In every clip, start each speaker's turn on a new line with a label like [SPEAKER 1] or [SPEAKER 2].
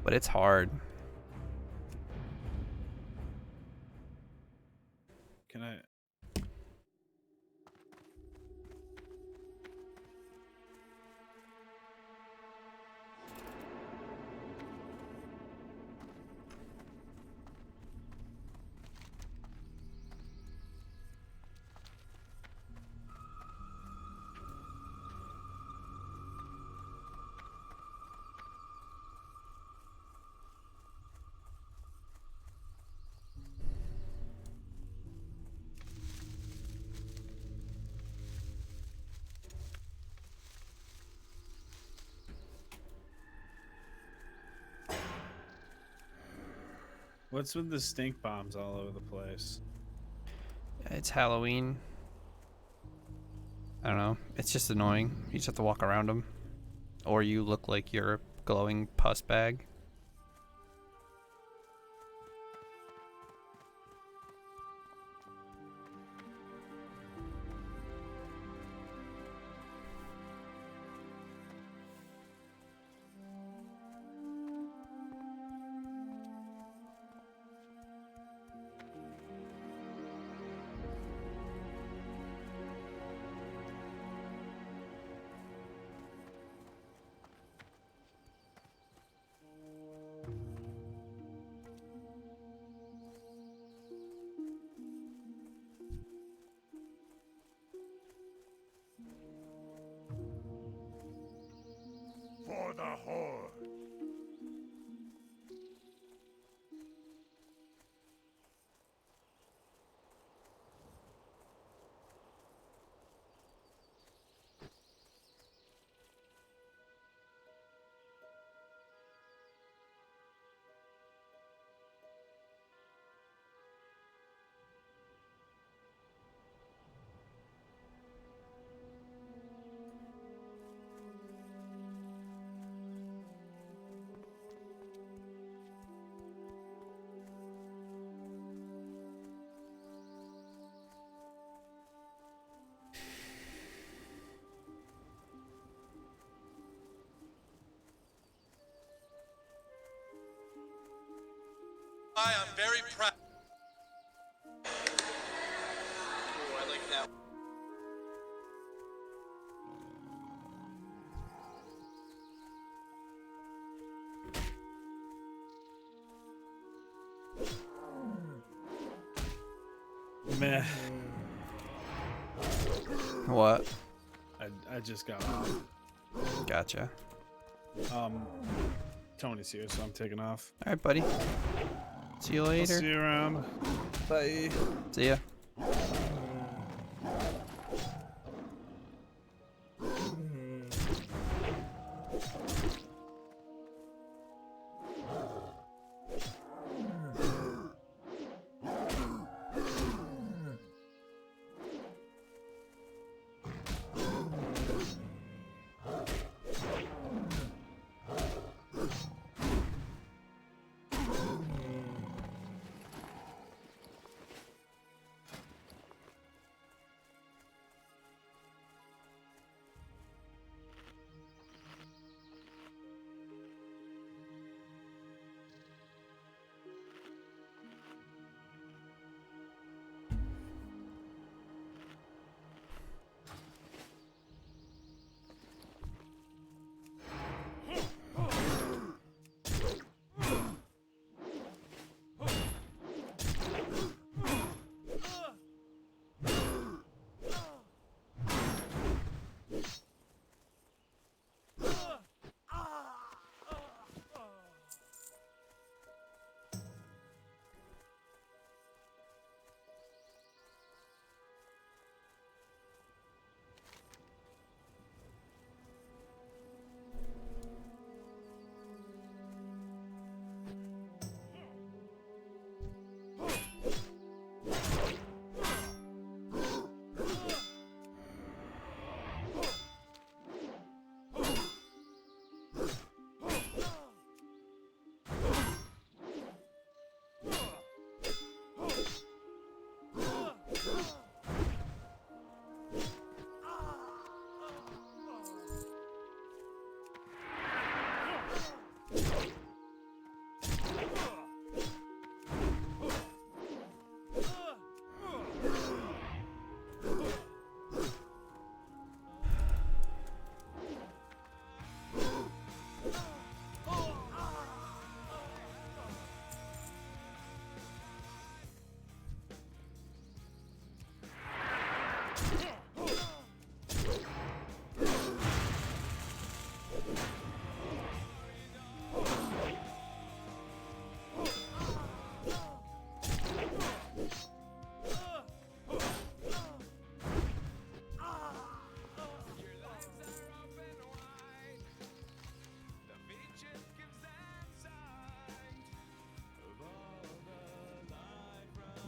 [SPEAKER 1] but it's hard.
[SPEAKER 2] Can I? What's with the stink bombs all over the place?
[SPEAKER 1] It's Halloween. I don't know. It's just annoying. You just have to walk around them. Or you look like you're a glowing pus bag.
[SPEAKER 3] For the Horde!
[SPEAKER 4] I am very proud. Ooh, I like that.
[SPEAKER 2] Meh.
[SPEAKER 1] What?
[SPEAKER 2] I just got off.
[SPEAKER 1] Gotcha.
[SPEAKER 2] Tony's here, so I'm taking off.
[SPEAKER 1] Alright, buddy. See you
[SPEAKER 2] I'll
[SPEAKER 1] later.
[SPEAKER 2] see you around. Bye.
[SPEAKER 1] See ya.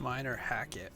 [SPEAKER 1] Mine or hack it.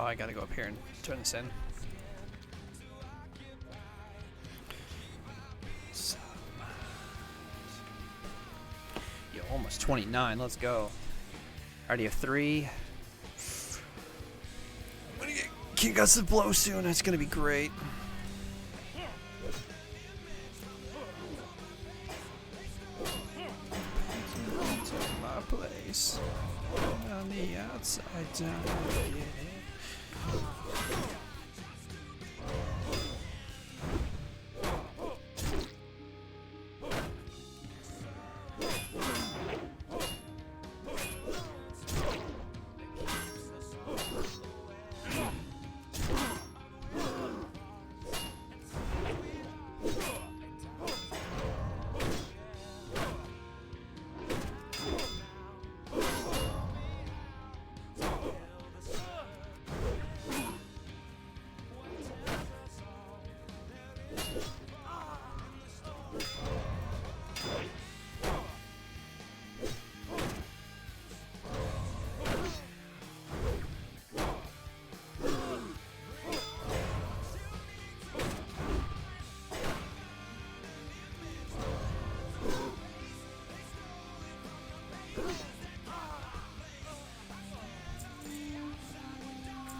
[SPEAKER 1] Oh, I gotta go up here and turn this in. Yo, almost 29. Let's go. Already have 3. I'm gonna get King Guts to blow soon. It's gonna be great. My place on the outside down. Yeah.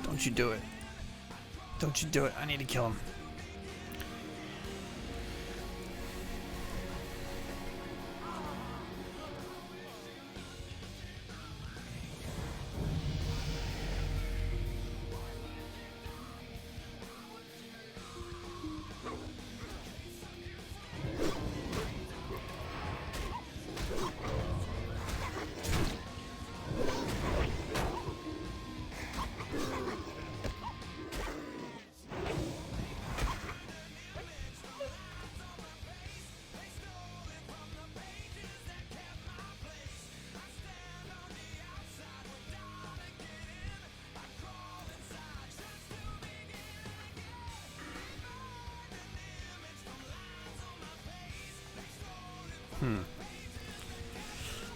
[SPEAKER 1] Don't you do it. Don't you do it. I need to kill him.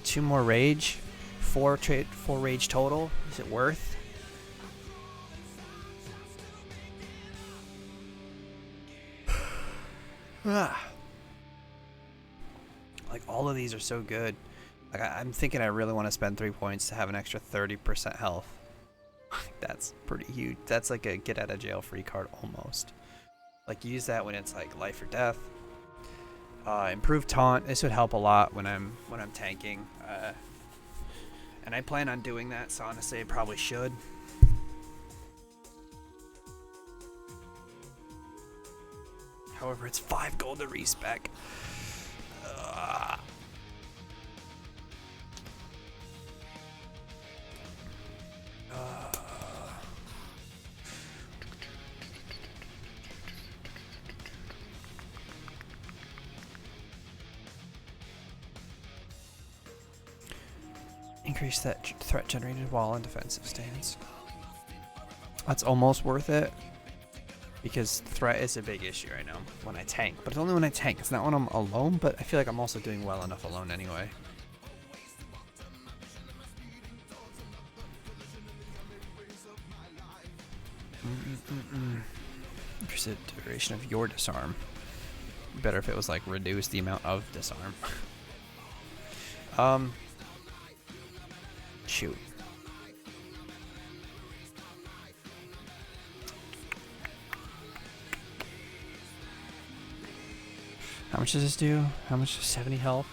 [SPEAKER 1] Two more rage, four rage total. Is it worth? Like all of these are so good. Like I'm thinking I really want to spend 3 points to have an extra 30% health. That's pretty huge. That's like a get out of jail free card almost. Like use that when it's like life or death. Improved taunt. This would help a lot when I'm tanking. And I plan on doing that, so honestly I probably should. However, it's 5 gold to respec. Increase that threat generated while in defensive stance. That's almost worth it. Because threat is a big issue right now when I tank. But it's only when I tank. It's not when I'm alone, but I feel like I'm also doing well enough alone anyway. Increase the duration of your disarm. Better if it was like reduce the amount of disarm. Shoot. How much does this do? How much? 70 health?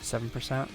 [SPEAKER 1] 7%?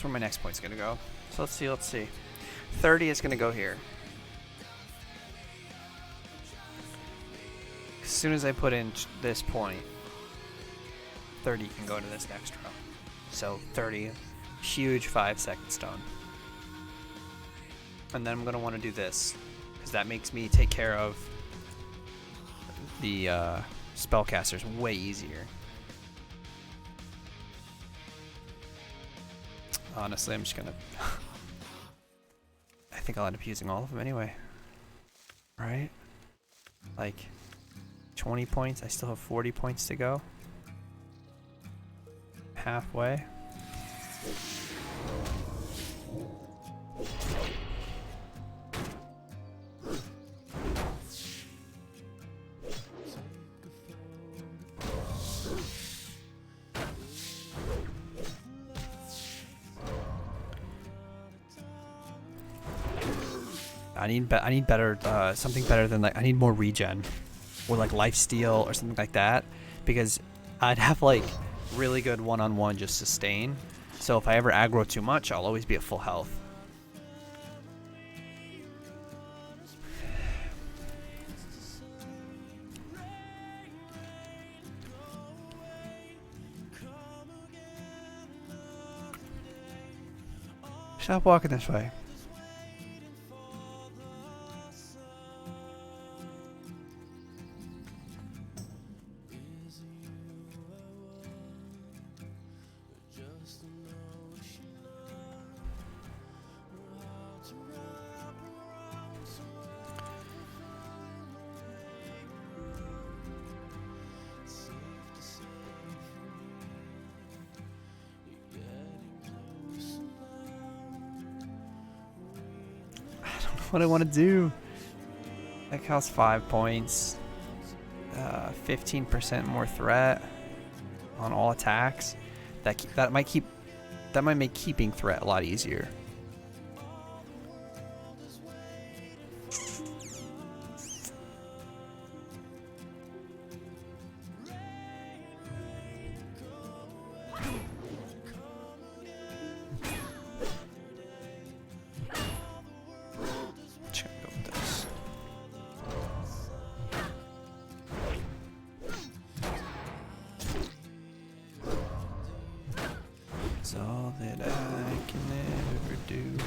[SPEAKER 1] where my next point's gonna go. So let's see. 30 is gonna go here. As soon as I put in this point, 30 can go to this next row. So 30, huge 5-second stone. And then I'm gonna want to do this, because that makes me take care of the spellcasters way easier. Honestly, I'm just gonna... I think I'll end up using all of them anyway. Right? Like, 20 points. I still have 40 points to go. Halfway. I need better, something better than, like, I need more regen, or like lifesteal or something like that, because I'd have like really good one-on-one just sustain. So if I ever aggro too much, I'll always be at full health. Stop walking this way. What I want to do. That costs 5 points. 15% more threat on all attacks. That might make keeping threat a lot easier. It's all that I can ever do.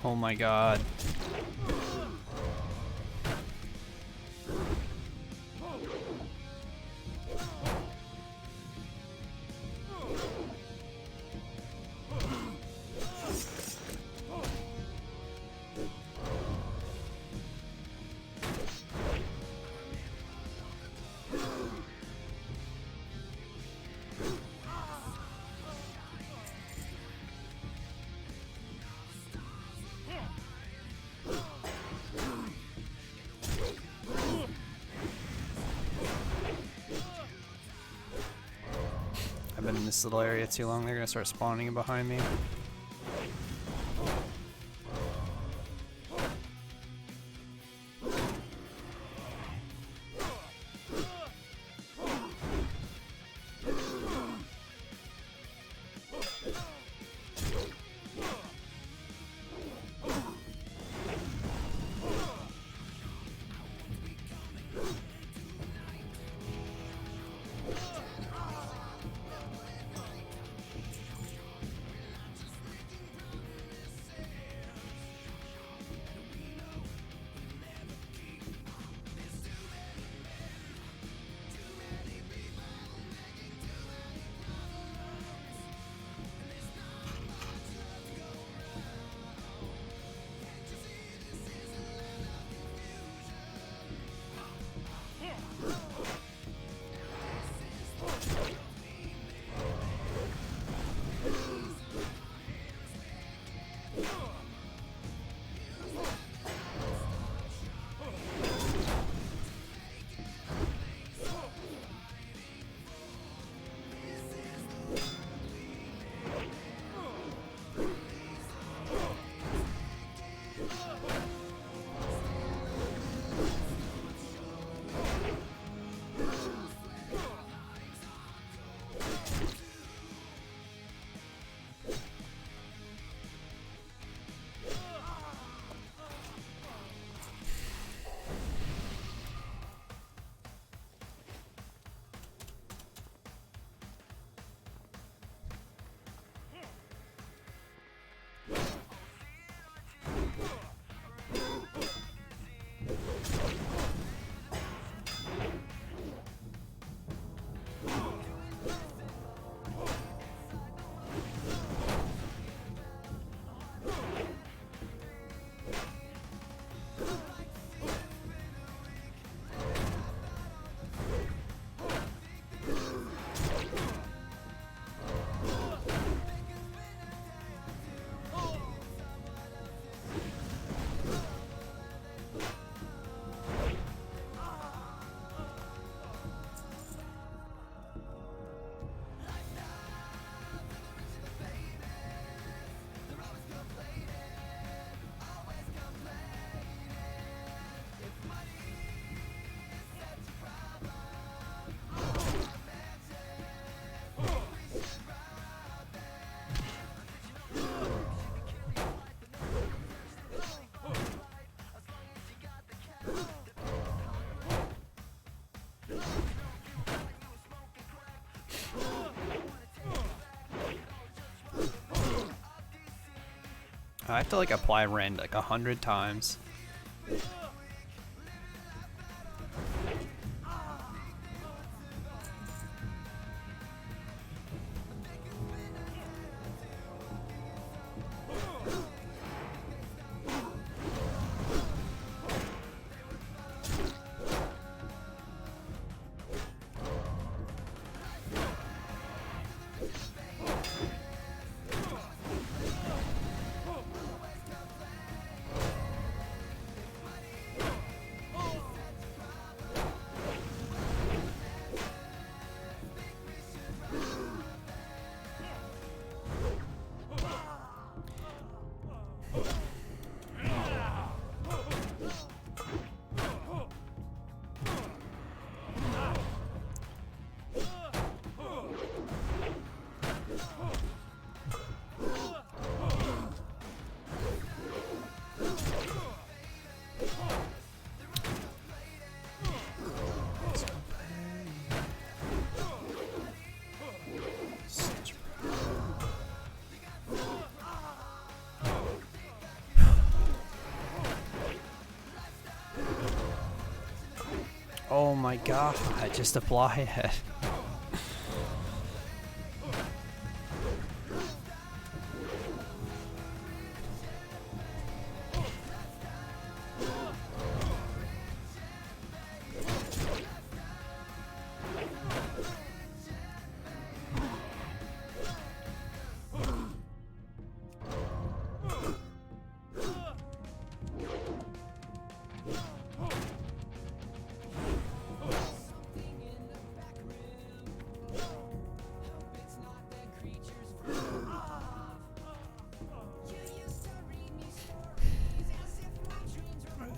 [SPEAKER 1] Oh my god. I've been in this little area too long, they're gonna start spawning behind me. I have to like apply rend like 100 times. my god, just apply it.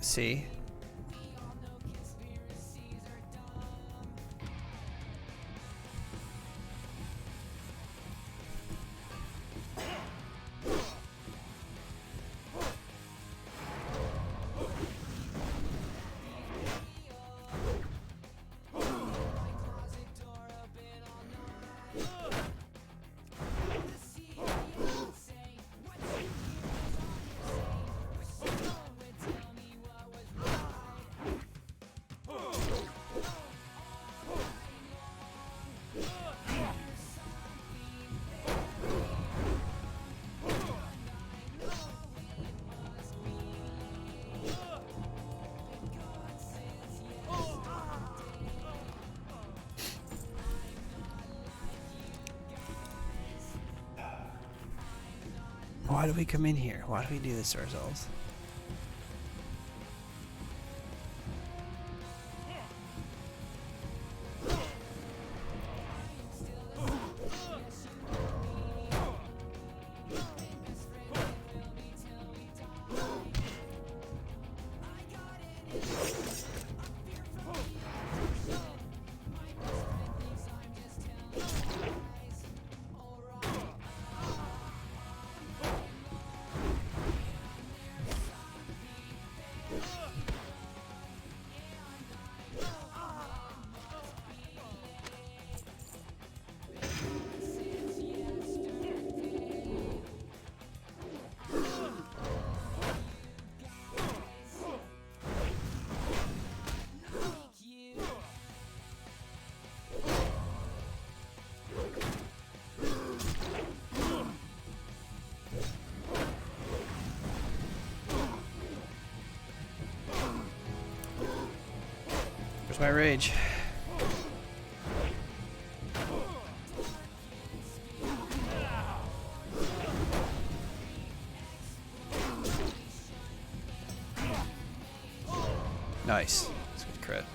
[SPEAKER 1] See? Why do we come in here? Why do we do this to ourselves? Where's my rage? Nice. That's a good crit.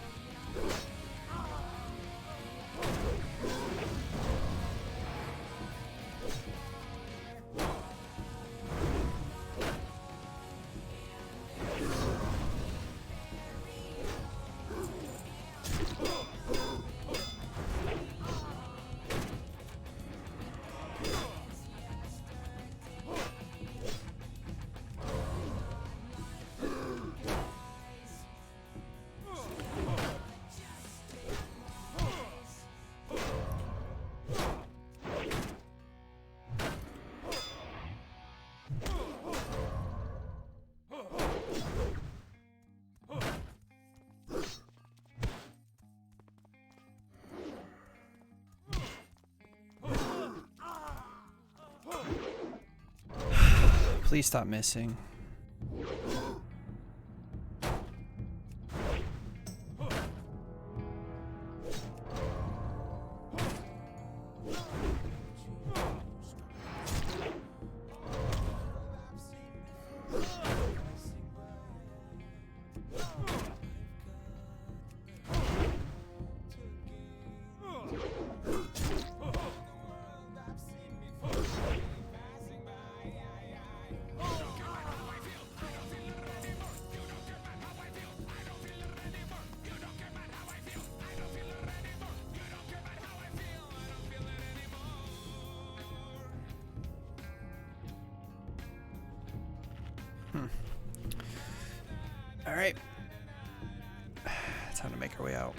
[SPEAKER 1] Please stop missing. All right. Time to make our way out.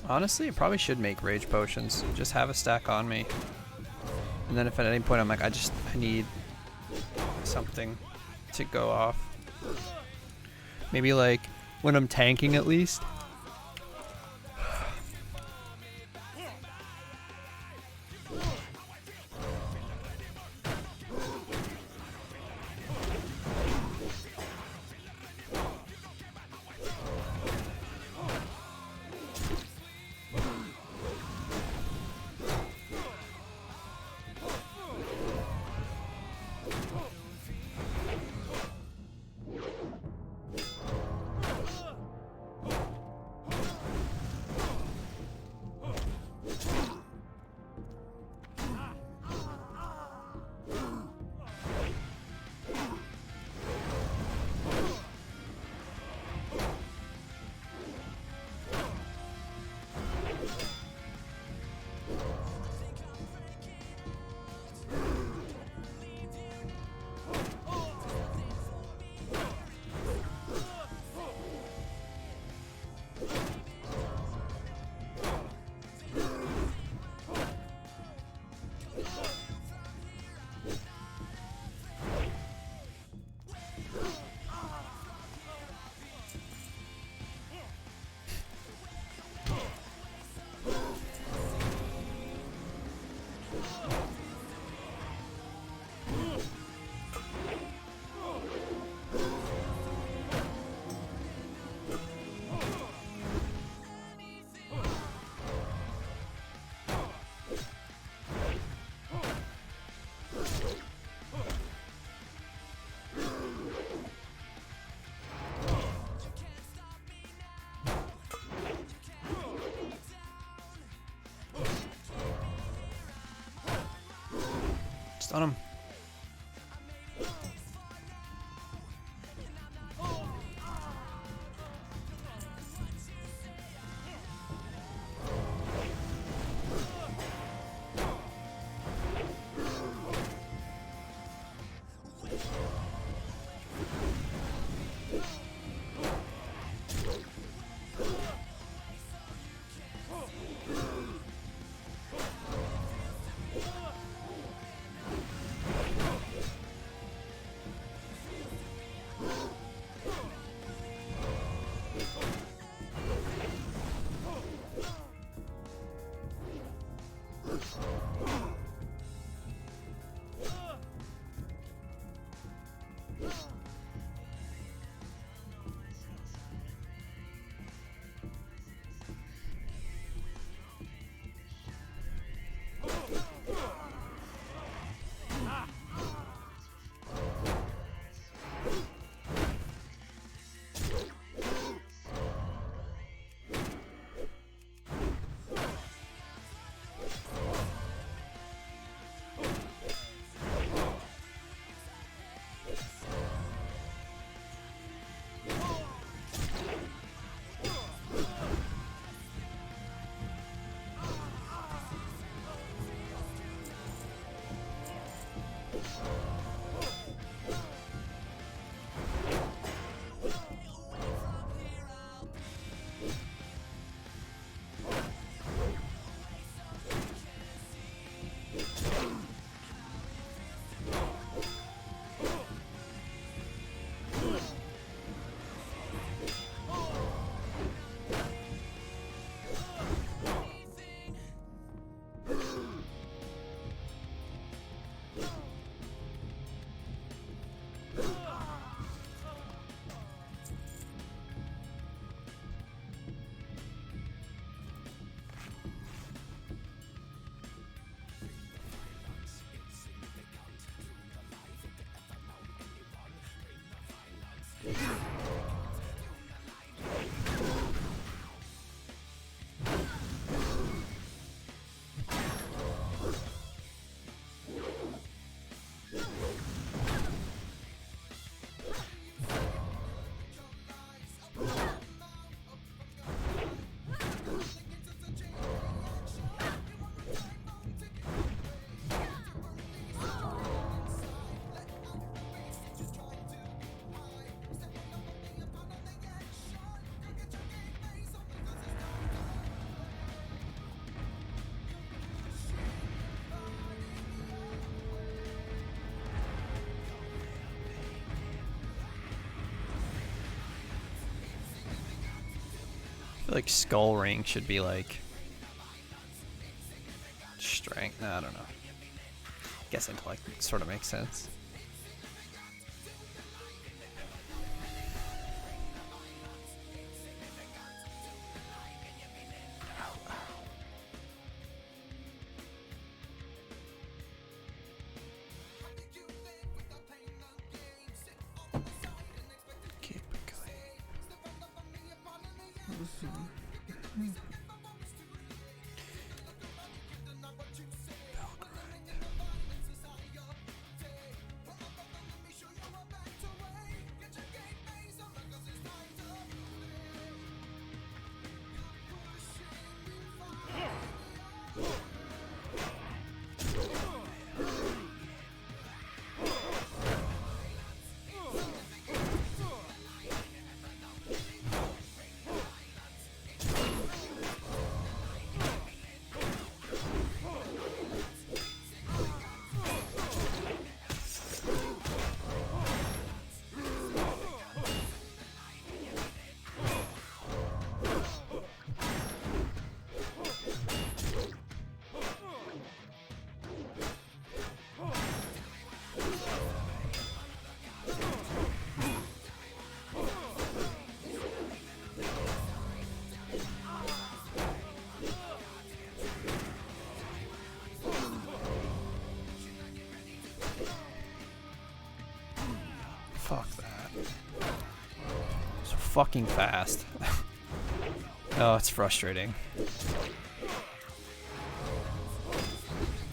[SPEAKER 1] Honestly, I probably should make rage potions. Just have a stack on me. And then if at any point I'm like, I need something to go off. Maybe like when I'm tanking at least. Stun him. feel like skull ring should be like strength. No, I don't know. Guess intellect sort of makes sense. Keep it going. Fuck that. So fucking fast. Oh, it's frustrating.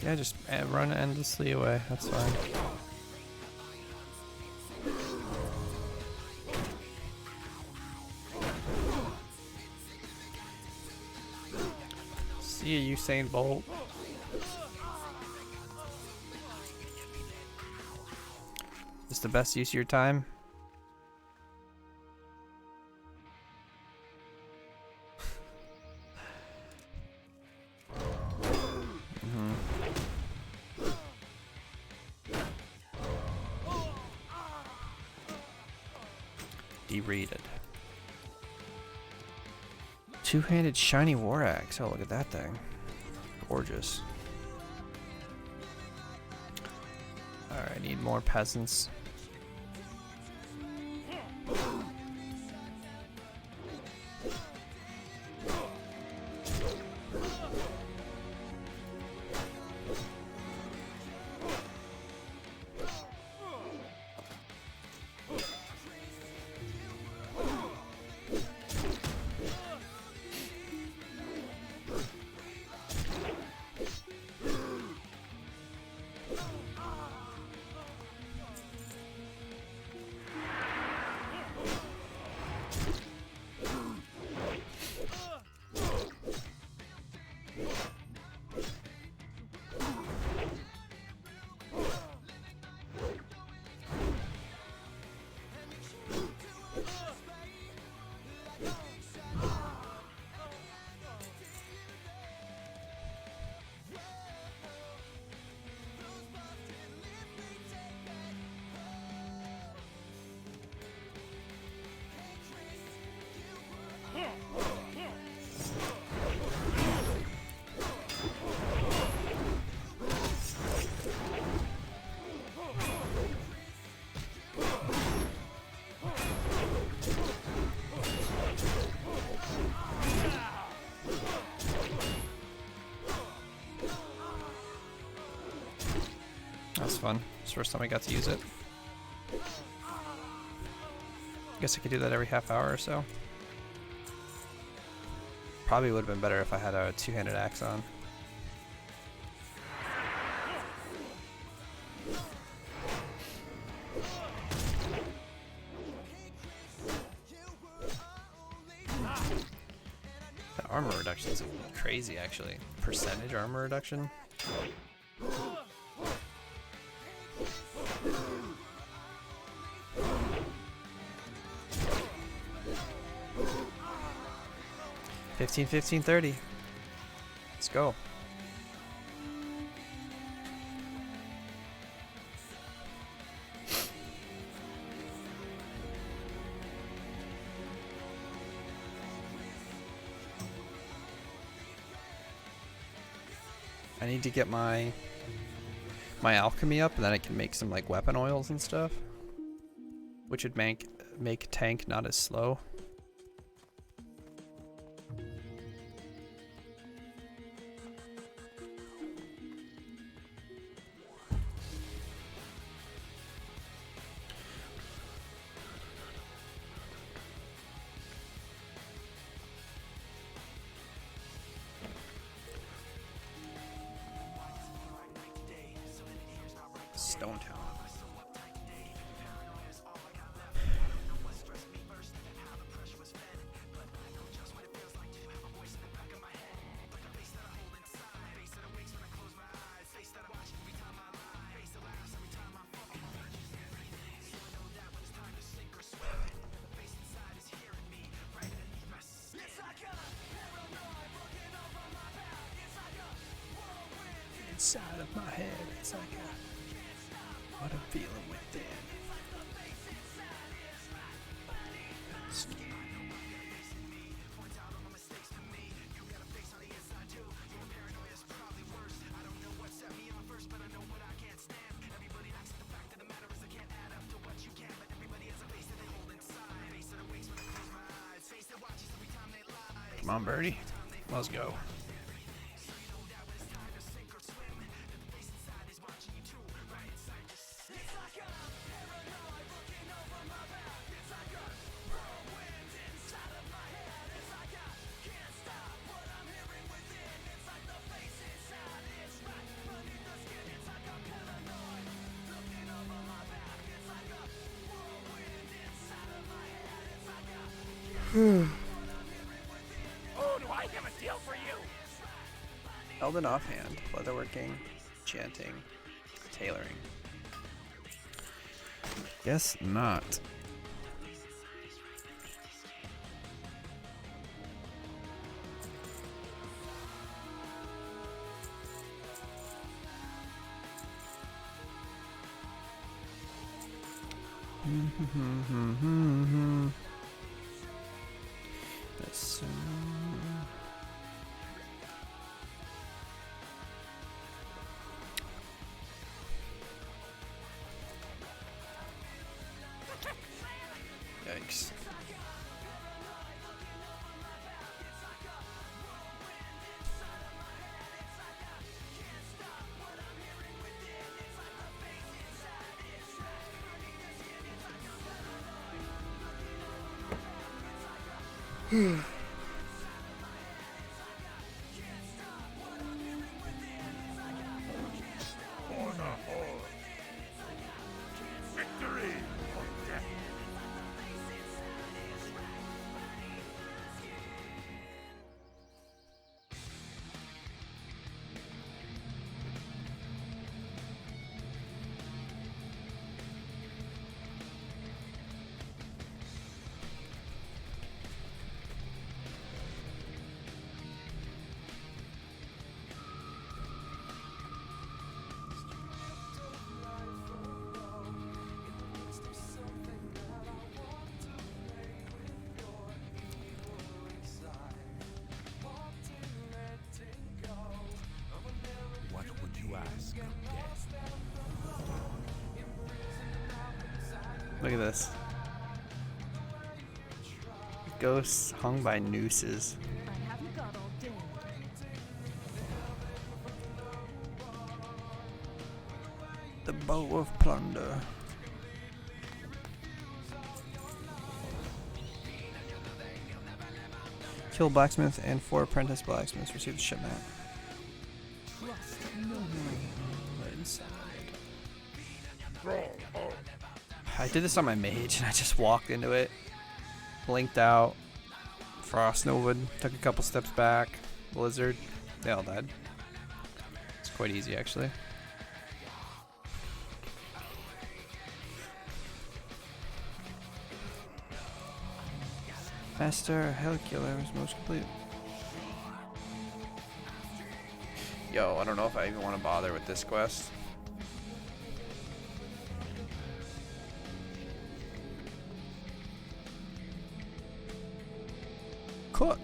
[SPEAKER 1] Yeah, just run endlessly away. That's fine. See you, Usain Bolt. Is the best use of your time? Derated. Two-handed shiny war axe. Oh, look at that thing. Gorgeous. Alright, I need more peasants. That's fun. It's the first time I got to use it. Guess I could do that every half hour or so. Probably would have been better if I had a two-handed axe on. The armor reduction is crazy, actually. Percentage armor reduction. $15, $15, $30. Let's go. I need to get my alchemy up, and then I can make some like weapon oils and stuff, which would make tank not as slow. Stone Town. Inside of my head, it's like what I'm feeling within. Come on, birdie. Let's go.
[SPEAKER 3] Oh, do I have a deal for you?
[SPEAKER 1] Elden offhand, leatherworking, chanting, tailoring. Guess not. That's yikes.
[SPEAKER 3] For the Horde. Victory or death. What would you ask of death?
[SPEAKER 1] Look at this. Ghosts hung by nooses.
[SPEAKER 5] I haven't got all day.
[SPEAKER 1] The bow of plunder. Kill blacksmith and 4 apprentice blacksmiths. Receive the shipment.
[SPEAKER 5] Trust no one.
[SPEAKER 1] Inside.
[SPEAKER 3] Thrall, oh,
[SPEAKER 1] I did this on my mage and I just walked into it. Blinked out. Frost Nova, took a couple steps back. Blizzard. They all died. It's quite easy actually. Master Hell Killer is most complete. Yo, I don't know if I even want to bother with this quest. Cook.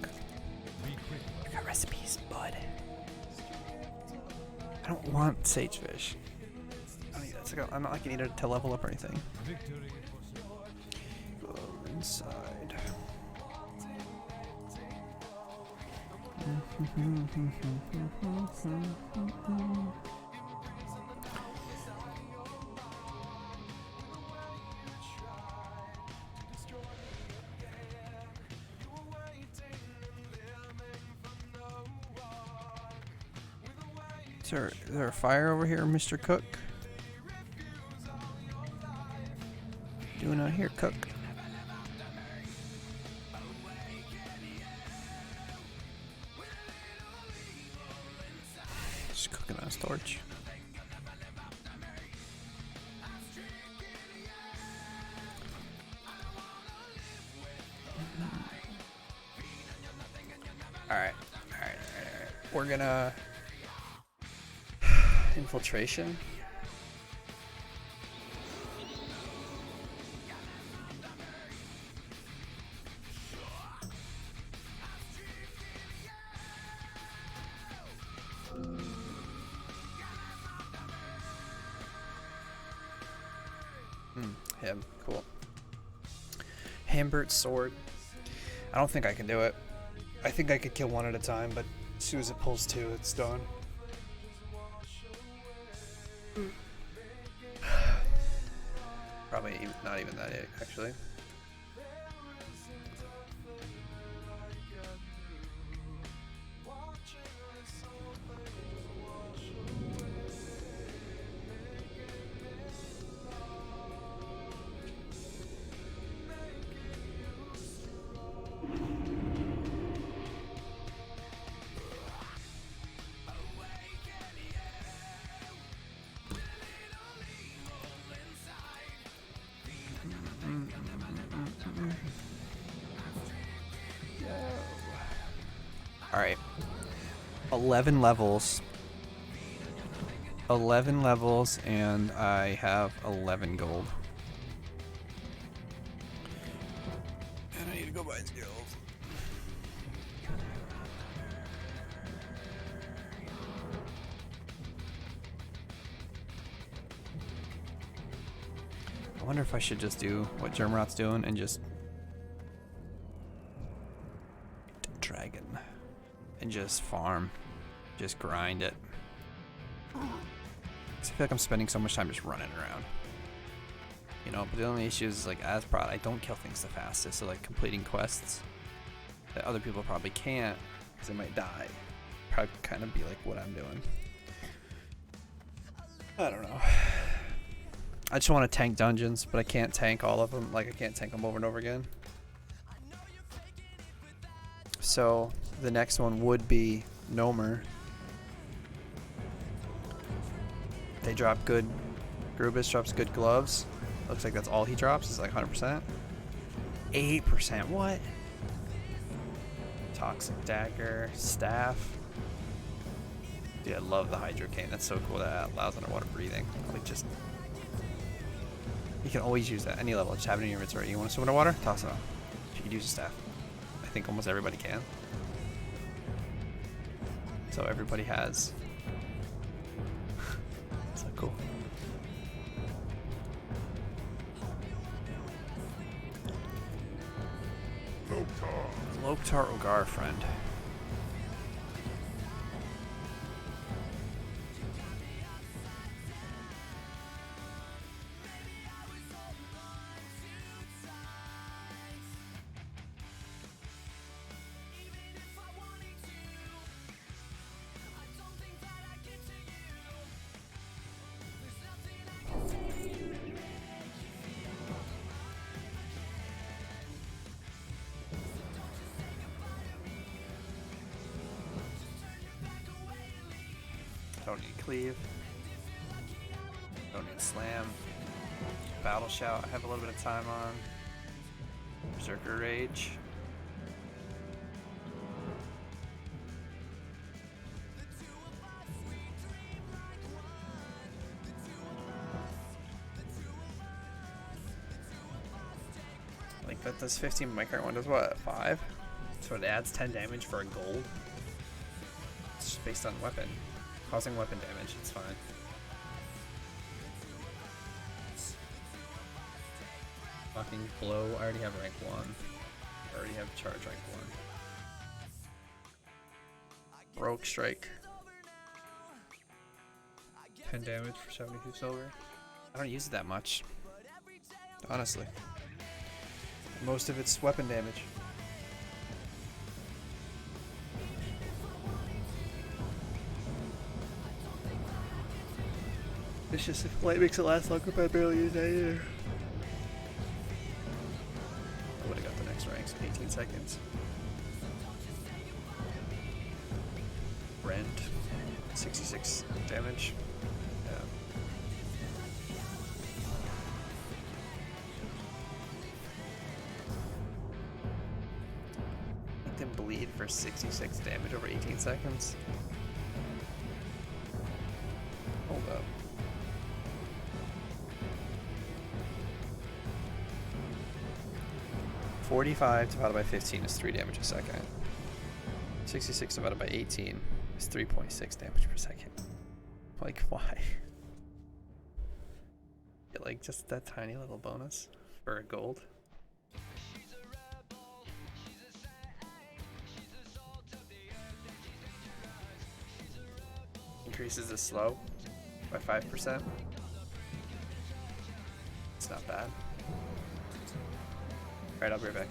[SPEAKER 1] I got recipes, bud. I don't want sagefish. I'm not like I need it to level up or anything. Go inside. Is there a fire over here, Mr. Cook? Doing out here, Cook? Just cooking on his torch. Alright. We're gonna... Infiltration. Him. Cool. Hambert's sword. I don't think I can do it. I think I could kill one at a time, but as soon as it pulls two, it's done. Probably not even that, actually. Alright. 11 levels. 11 levels, and I have 11 gold. And I need to go buy skills. I wonder if I should just do what Germrot's doing and just dragon and just farm, just grind it. I feel like I'm spending so much time just running around, you know. But the only issue is, like, as prod, I don't kill things the fastest. So like completing quests that other people probably can't because they might die, probably kind of be like what I'm doing. I don't know. I just want to tank dungeons, but I can't tank all of them. Like, I can't tank them over and over again. So the next one would be Nomer. They drop good. Grubis drops good gloves. Looks like that's all he drops. Is like 100%. 8%. What? Toxic dagger, staff. Dude, I love the hydro cane. That's so cool. That allows underwater breathing. Like, just. You can always use that any level. Just have it in your inventory. You want to swim underwater? Toss it on. You can use a staff. I think almost everybody can. So everybody has. So cool. Loktar Ogar friend. Don't need cleave. Don't need slam. Battle shout. I have a little bit of time on. Berserker rage. Like that does 15. My current one does what? 5. So it adds 10 damage for a gold. It's just based on weapon. Causing weapon damage, it's fine. Fucking blow, I already have rank 1. I already have charge rank 1. Rogue strike. 10 damage for 72 silver. I don't use it that much. Honestly. Most of it's weapon damage. It's just if light makes it last longer, but I barely use that either. I would have got the next ranks in 18 seconds. Rend. 66 damage. Yeah. Make them bleed for 66 damage over 18 seconds. Hold up. $45 divided by 15 is 3 damage a second. 66 divided by 18 is 3.6 damage per second. Like, why? Get like just that tiny little bonus for a gold. Increases the slow by 5%. It's not bad. Alright, I'll be right back.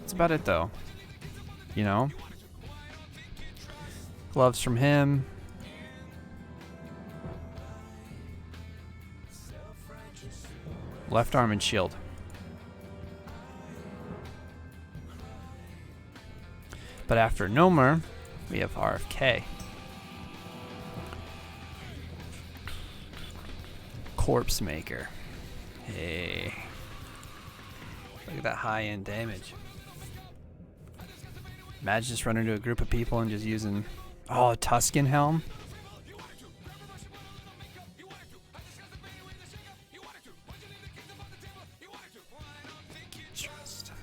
[SPEAKER 1] That's about it though. You know? Gloves from him. Left arm and shield. But after Nomer, we have RFK. Corpse Maker. Hey. Look at that high-end damage. Imagine just running into a group of people and just using... Oh, a Tuscan Helm? Trust.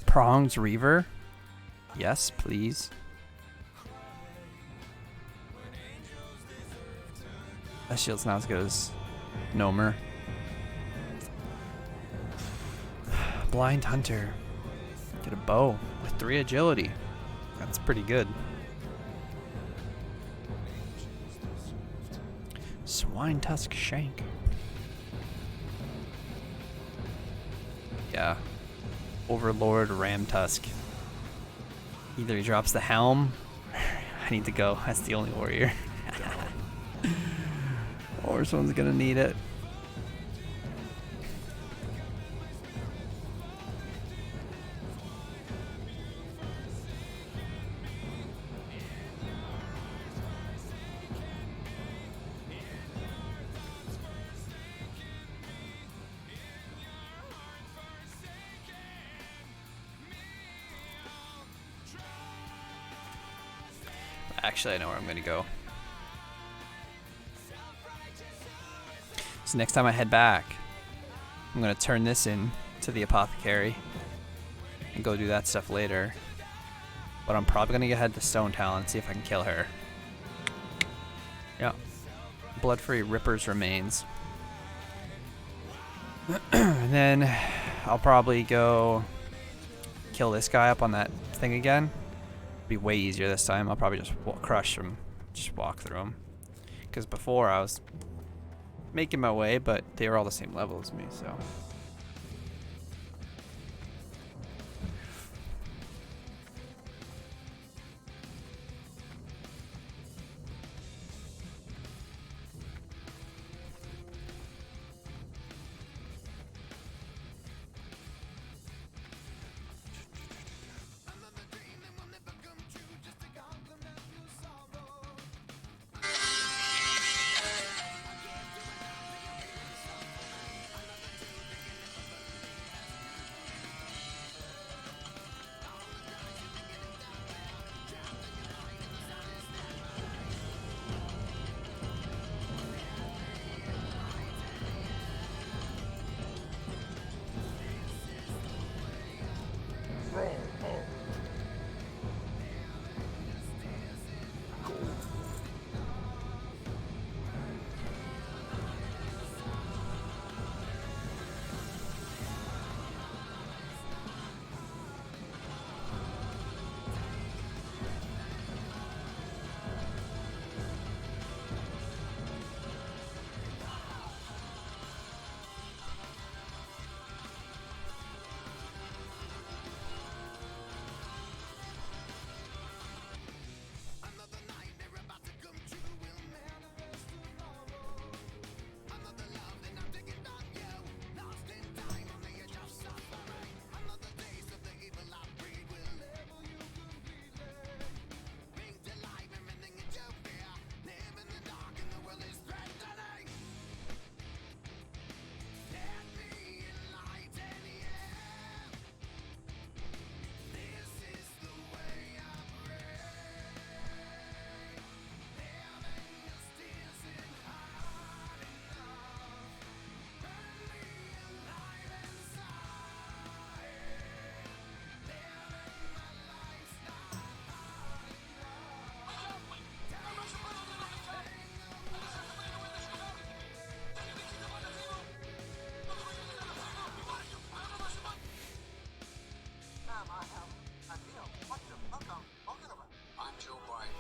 [SPEAKER 1] Prongs Reaver? Yes, please. That shield's not as good as Nomer. Blind Hunter. Get a bow with 3 agility. That's pretty good. Swine Tusk Shank. Yeah. Overlord Ram Tusk. Either he drops the helm. I need to go. That's the only warrior. Or someone's gonna need it. Actually, I know where I'm gonna go. So next time I head back, I'm gonna turn this in to the apothecary and go do that stuff later. But I'm probably gonna head to Stone Talon and see if I can kill her. Yeah. Blood-free Ripper's Remains. And then I'll probably go kill this guy up on that thing again. Be way easier this time. I'll probably just crush him, just walk through him. Because before I was making my way, but they were all the same level as me, so.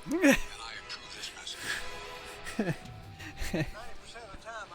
[SPEAKER 4] And I approve this message. 90% of the time,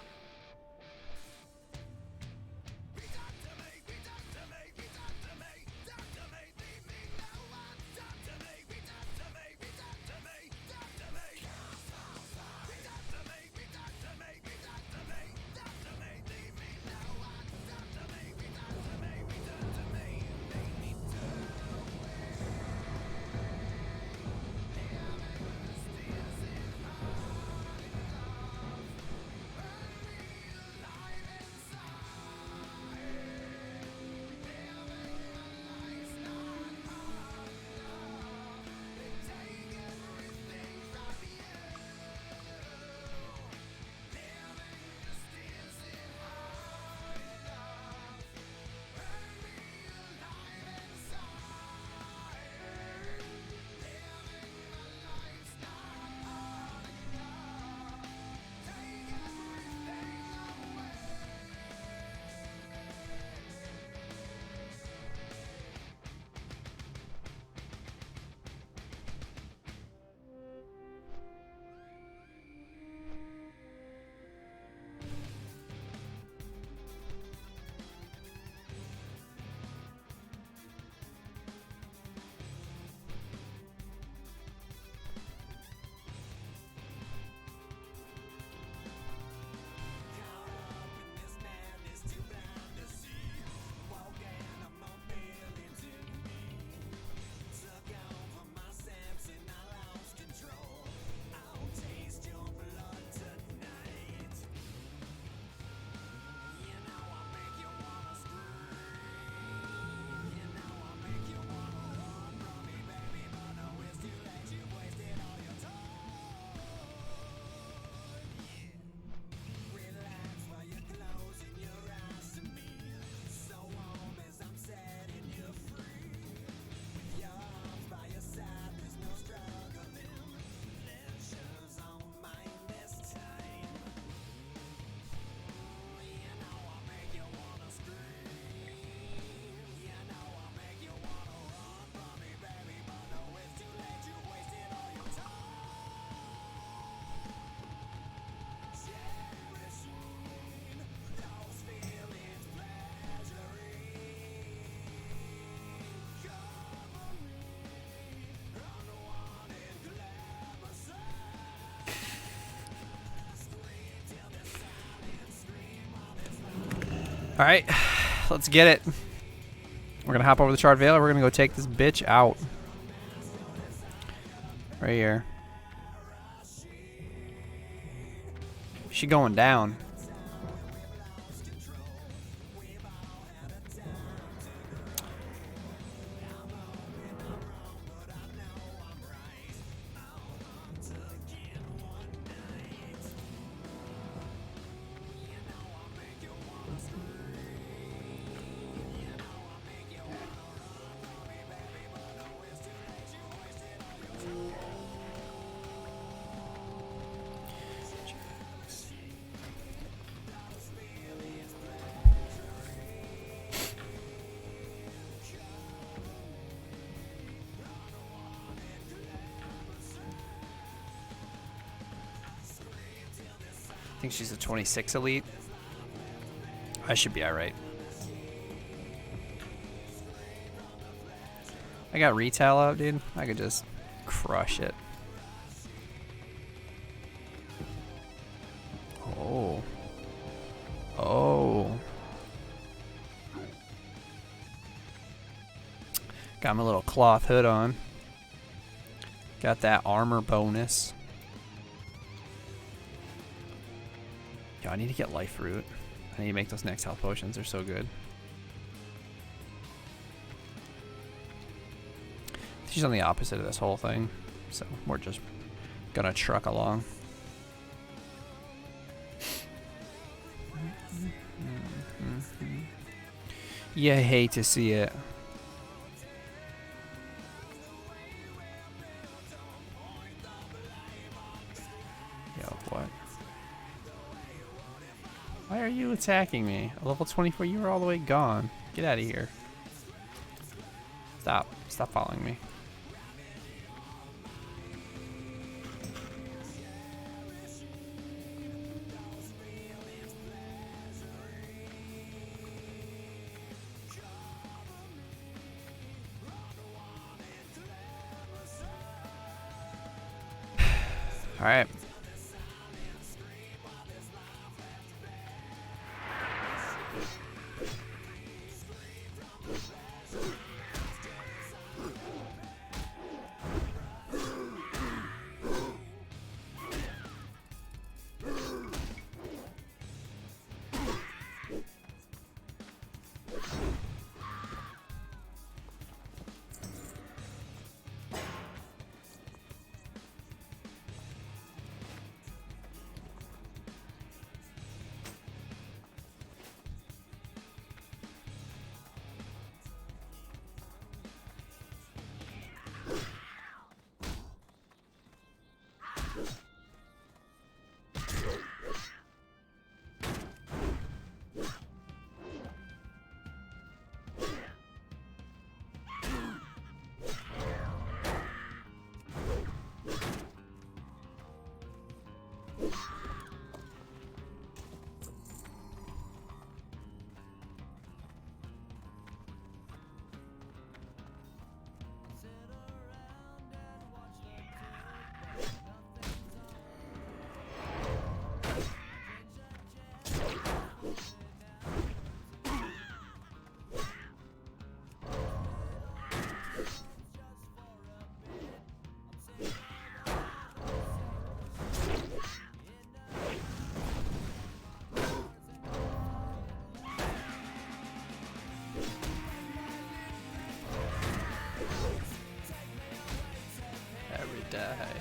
[SPEAKER 1] Alright, let's get it. We're gonna hop over the Charred Vale. We're gonna go take this bitch out. Right here. She going down. I think she's a 26 elite. I should be alright. I got retail out, dude. I could just crush it. Oh. Oh. Got my little cloth hood on. Got that armor bonus. Yo, I need to get life root. I need to make those next health potions. They're so good. She's on the opposite of this whole thing, so we're just gonna truck along. You hate to see it. Yo, what? Why are you attacking me? A level 24, you were all the way gone. Get out of here. Stop. Stop following me. All right.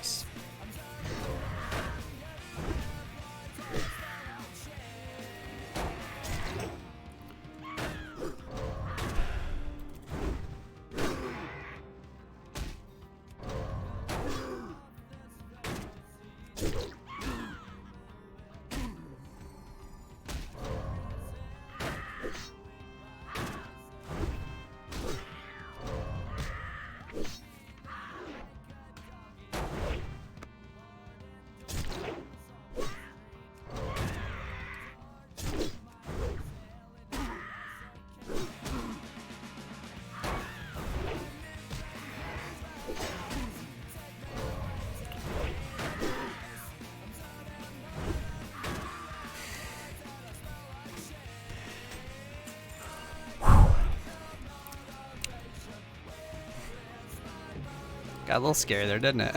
[SPEAKER 1] Nice. Got a little scary there, didn't it?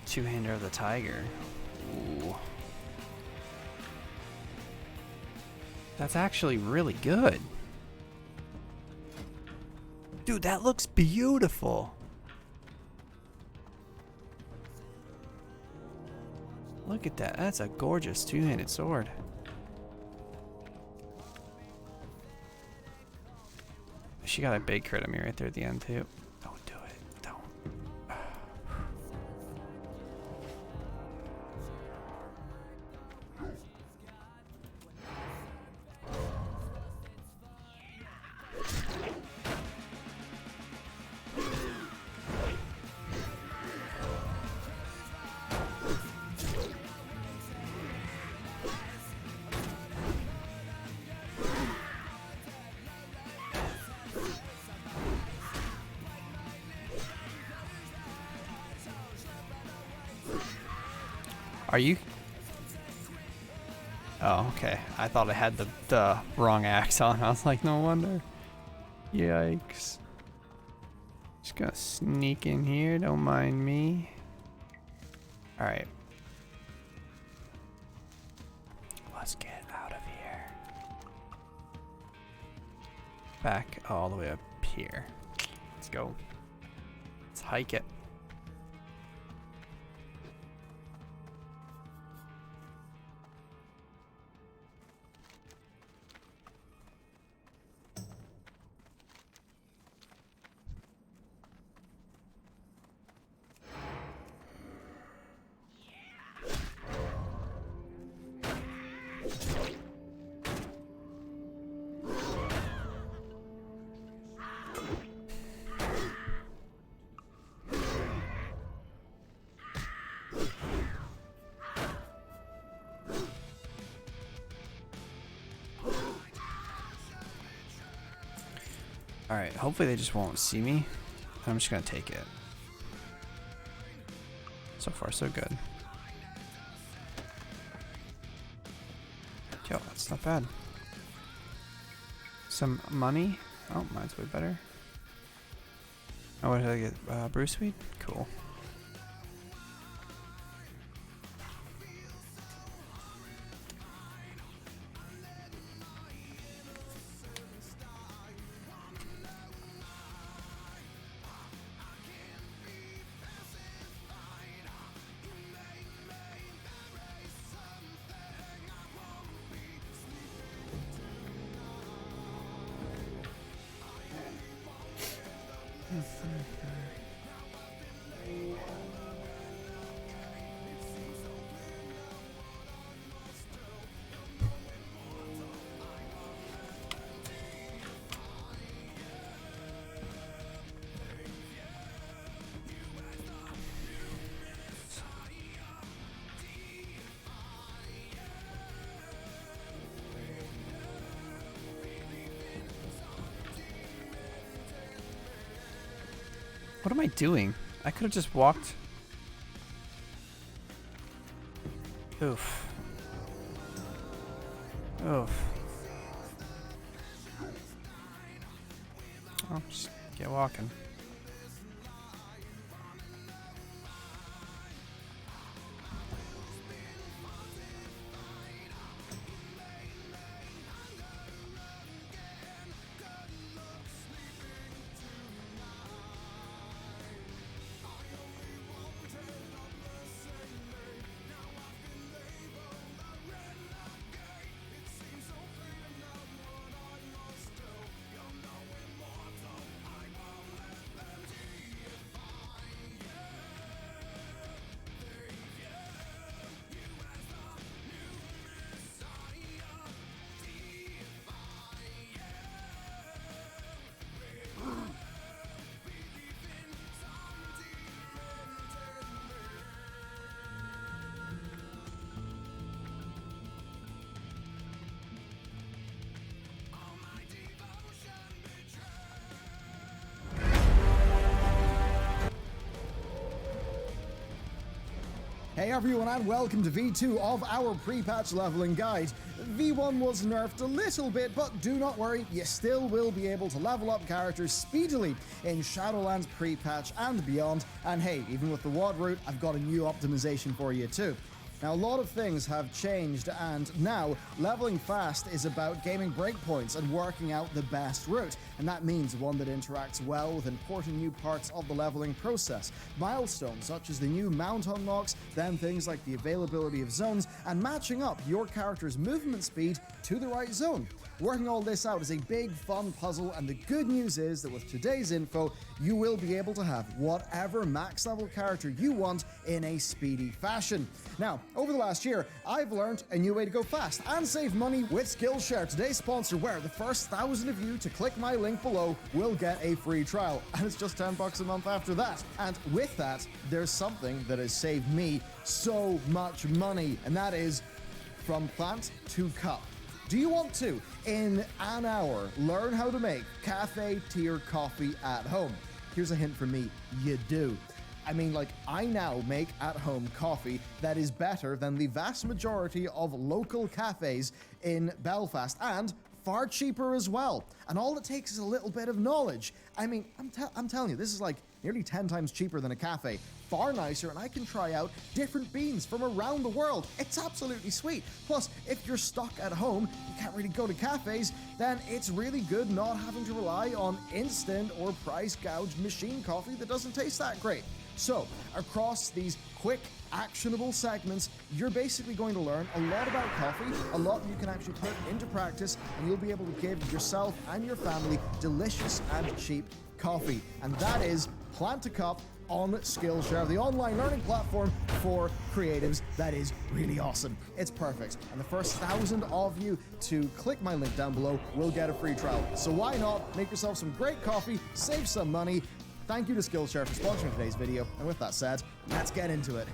[SPEAKER 1] Two-hander of the tiger. Ooh. That's actually really good. Dude, that looks beautiful. Look at that. That's a gorgeous two-handed sword. She got a big crit on me right there at the end, too. Don't do it. Don't. Are you? Oh, okay. I thought I had the wrong axe on. I was like, no wonder. Yikes. Just gonna sneak in here. Don't mind me. All right. Let's get out of here. Back all the way up here. Let's go. Let's hike it. Alright, hopefully they just won't see me. I'm just gonna take it. So far, so good. Yo, that's not bad. Some money. Oh, mine's way better. Oh, what did I get? Bruce weed? Cool. What am I doing? I could have just walked. Oof. Oof. Oh, just get walking.
[SPEAKER 6] Hey everyone, and welcome to V2 of our pre-patch leveling guide. V1 was nerfed a little bit, but do not worry, you still will be able to level up characters speedily in Shadowlands pre-patch and beyond. And hey, even with the WOD route, I've got a new optimization for you too. Now, a lot of things have changed, and now leveling fast is about gaming breakpoints and working out the best route, and that means one that interacts well with important new parts of the leveling process. Milestones such as the new mount unlocks, then things like the availability of zones, and matching up your character's movement speed to the right zone. Working all this out is a big, fun puzzle, and the good news is that with today's info, you will be able to have whatever max level character you want in a speedy fashion. Now, over the last year, I've learned a new way to go fast and save money with Skillshare, today's sponsor, where the first 1,000 of you to click my link below will get a free trial, and it's just $10 a month after that. And with that, there's something that has saved me so much money, and that is from plant to cup. Do you want to, in an hour, learn how to make cafe tier coffee at home? Here's a hint from me, you do. I mean, like, I now make at-home coffee that is better than the vast majority of local cafes in Belfast, and far cheaper as well. And all it takes is a little bit of knowledge. I mean, I'm telling you, this is like nearly 10 times cheaper than a cafe. Far nicer, and I can try out different beans from around the world. It's absolutely sweet. Plus, if you're stuck at home, you can't really go to cafes, then it's really good not having to rely on instant or price gouged machine coffee that doesn't taste that great. So, across these quick, actionable segments, you're basically going to learn a lot about coffee, a lot that you can actually put into practice, and you'll be able to give yourself and your family delicious and cheap coffee. And that is Plant to Cup on Skillshare, the online learning platform for creatives that is really awesome. It's perfect. And the first 1,000 of you to click my link down below will get a free trial. So why not make yourself some great coffee, save some money. Thank you to Skillshare for sponsoring today's video. And with that said, let's get into it.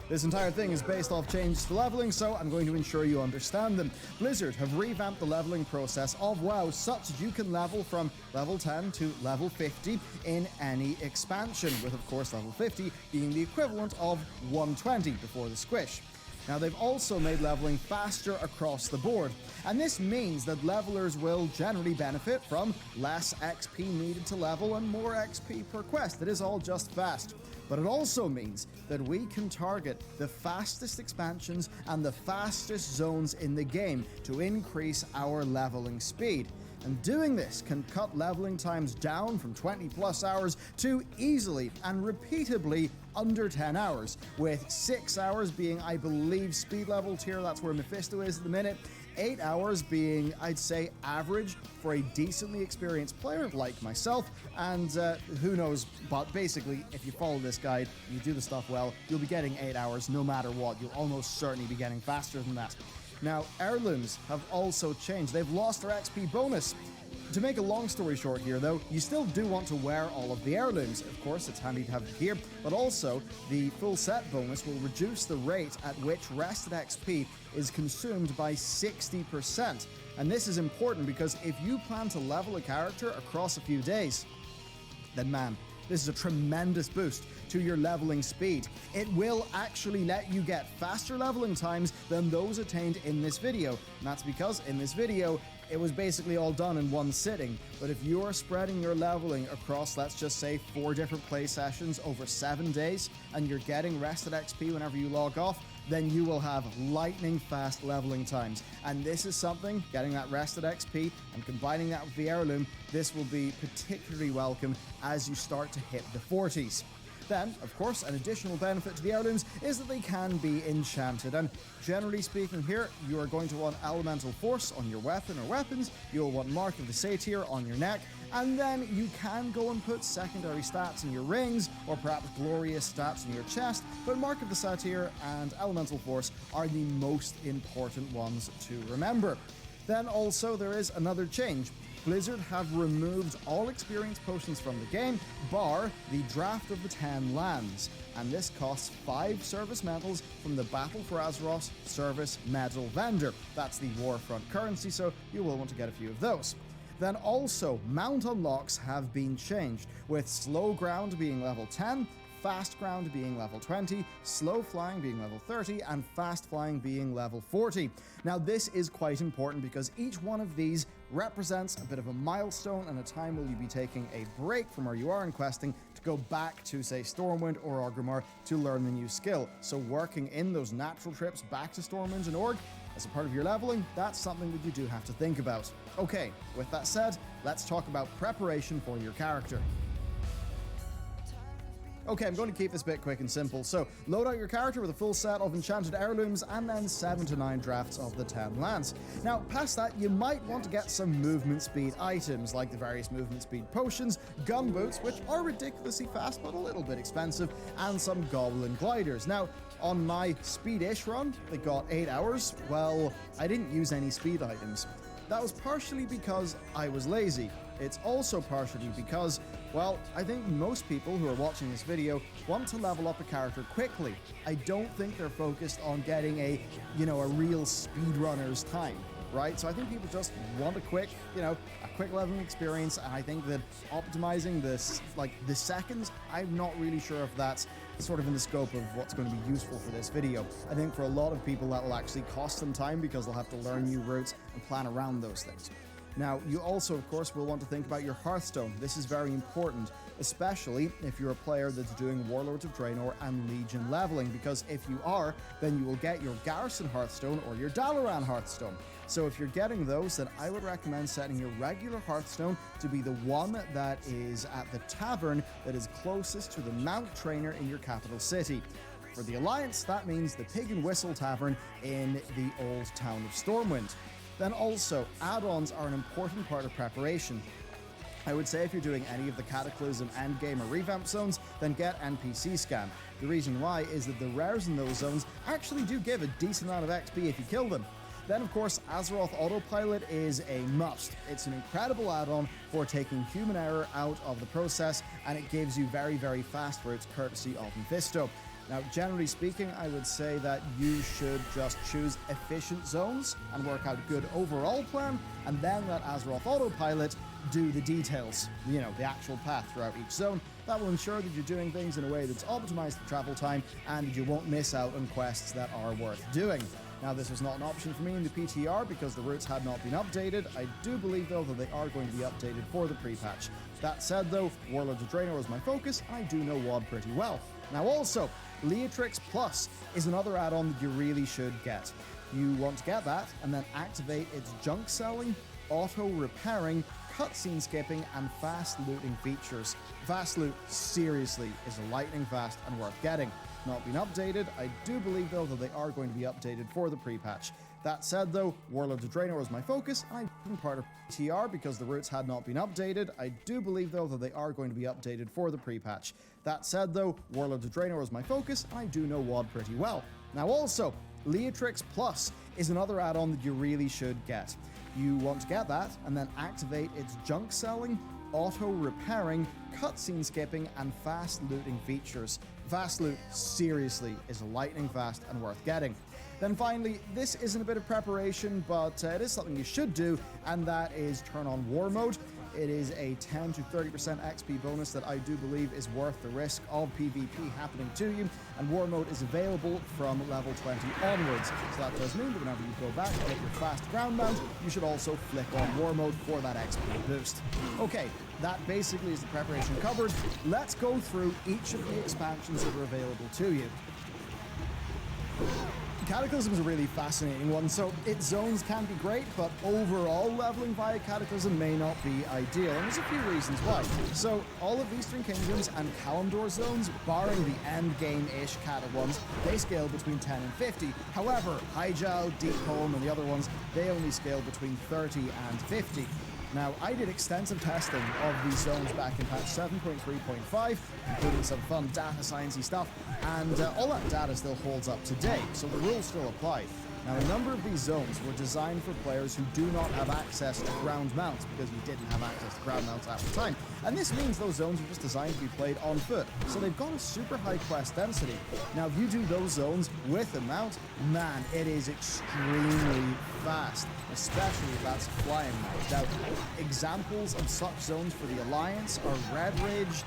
[SPEAKER 6] This entire thing is based off changes to leveling, so I'm going to ensure you understand them. Blizzard have revamped the leveling process of WoW such that you can level from level 10 to level 50 in any expansion, with of course level 50 being the equivalent of 120 before the squish. Now, they've also made leveling faster across the board, and this means that levelers will generally benefit from less XP needed to level and more XP per quest. It is all just fast. But it also means that we can target the fastest expansions and the fastest zones in the game to increase our leveling speed. And doing this can cut leveling times down from 20 plus hours to easily and repeatably under 10 hours, with 6 hours being, I believe, speed level tier, that's where Mephisto is at the minute, 8 hours being, I'd say, average for a decently experienced player like myself, and who knows, but basically, if you follow this guide, you do the stuff well, you'll be getting 8 hours no matter what. You'll almost certainly be getting faster than that. Now, heirlooms have also changed. They've lost their XP bonus. To make a long story short here, though, you still do want to wear all of the heirlooms. Of course, it's handy to have it here, but also the full set bonus will reduce the rate at which rested XP is consumed by 60%. And this is important because if you plan to level a character across a few days, then man, this is a tremendous boost to your leveling speed. It will actually let you get faster leveling times than those attained in this video. And that's because in this video, it was basically all done in one sitting. But if you're spreading your leveling across, let's just say 4 different play sessions over 7 days, and you're getting rested XP whenever you log off, then you will have lightning fast leveling times. And this is something, getting that rested XP and combining that with the heirloom, this will be particularly welcome as you start to hit the 40s. Then, of course, an additional benefit to the heirlooms is that they can be enchanted, and generally speaking here, you are going to want Elemental Force on your weapon or weapons, you'll want Mark of the Satyr on your neck, and then you can go and put secondary stats in your rings, or perhaps glorious stats in your chest, but Mark of the Satyr and Elemental Force are the most important ones to remember. Then also there is another change. Blizzard have removed all experience potions from the game, bar the Draft of the 10 lands, and this costs 5 service medals from the Battle for Azeroth service medal vendor. That's the Warfront currency, so you will want to get a few of those. Then also, mount unlocks have been changed, with Slow Ground being level 10, fast ground being level 20, slow flying being level 30, and fast flying being level 40. Now this is quite important because each one of these represents a bit of a milestone and a time where you'll be taking a break from where you are in questing to go back to, say, Stormwind or Orgrimmar to learn the new skill. So working in those natural trips back to Stormwind and Org as a part of your leveling, that's something that you do have to think about. Okay, with that said, let's talk about preparation for your character. Okay, I'm going to keep this bit quick and simple. So, load out your character with a full set of enchanted heirlooms and then 7 to 9 drafts of the 10 lands. Now, past that, you might want to get some movement speed items, like the various movement speed potions, gun boots, which are ridiculously fast but a little bit expensive, and some goblin gliders. Now, on my speed-ish run, that got 8 hours, well, I didn't use any speed items. That was partially because I was lazy. It's also partially because, well, I think most people who are watching this video want to level up a character quickly. I don't think they're focused on getting a real speedrunner's time, right? So I think people just want a quick leveling experience, and I think that optimizing this, the seconds, I'm not really sure if that's sort of in the scope of what's going to be useful for this video. I think for a lot of people that will actually cost them time because they'll have to learn new routes and plan around those things. Now, you also, of course, will want to think about your Hearthstone. This is very important, especially if you're a player that's doing Warlords of Draenor and Legion leveling, because if you are, then you will get your Garrison Hearthstone or your Dalaran Hearthstone. So if you're getting those, then I would recommend setting your regular Hearthstone to be the one that is at the tavern that is closest to the Mount Trainer in your capital city. For the Alliance, that means the Pig and Whistle Tavern in the old town of Stormwind. Then also, add-ons are an important part of preparation. I would say if you're doing any of the Cataclysm, Endgame, or Revamp zones, then get NPC Scan. The reason why is that the rares in those zones actually do give a decent amount of XP if you kill them. Then, of course, Azeroth Autopilot is a must. It's an incredible add-on for taking human error out of the process, and it gives you very, very fast routes courtesy of Mephisto. Now, generally speaking, I would say that you should just choose efficient zones and work out a good overall plan, and then let Azeroth Autopilot do the details, the actual path throughout each zone. That will ensure that you're doing things in a way that's optimized for travel time and that you won't miss out on quests that are worth doing. Now, this was not an option for me in the PTR because the routes had not been updated. I do believe, though, that they are going to be updated for the pre-patch. That said, though, Warlords of Draenor is my focus, and I do know WoD pretty well. Now, also, Leatrix Plus is another add-on that you really should get. You want to get that and then activate its junk selling, auto repairing, cutscene skipping, and fast looting features. Fast loot, seriously, is lightning fast and worth getting. Not been updated. I do believe, though, that they are going to be updated for the pre-patch. That said, though, Warlords of Draenor is my focus. I'm part of TR because the routes had not been updated. I do believe, though, that they are going to be updated for the pre-patch. That said, though, Warlords of Draenor is my focus. I do know WoD pretty well. Now, also, Leatrix Plus is another add-on that you really should get. You want to get that and then activate its junk selling, auto repairing, cutscene skipping, and fast looting features. Fast loot, seriously, is lightning fast and worth getting. Then finally, this isn't a bit of preparation, but it is something you should do, and that is turn on War Mode. It is a 10 to 30% XP bonus that I do believe is worth the risk of PvP happening to you, and War Mode is available from level 20 onwards. So that does mean that whenever you go back and get your fast ground mount, you should also flick on War Mode for that XP boost. Okay, that basically is the preparation covered. Let's go through each of the expansions that are available to you. Cataclysm is a really fascinating one. So its zones can be great, but overall leveling via Cataclysm may not be ideal, and there's a few reasons why. So all of Eastern Kingdoms and Kalimdor zones, barring the end game-ish Cata ones, they scale between 10 and 50. However, Hyjal, Deepholm, and the other ones, they only scale between 30 and 50. Now, I did extensive testing of these zones back in patch 7.3.5, including some fun data science-y stuff, and all that data still holds up today, so the rules still apply. Now, a number of these zones were designed for players who do not have access to ground mounts, because you didn't have access to ground mounts at the time. And this means those zones are just designed to be played on foot, so they've got a super high quest density. Now, if you do those zones with a mount, man, it is extremely fast, especially if that's a flying mount. Now, examples of such zones for the Alliance are Red Ridge,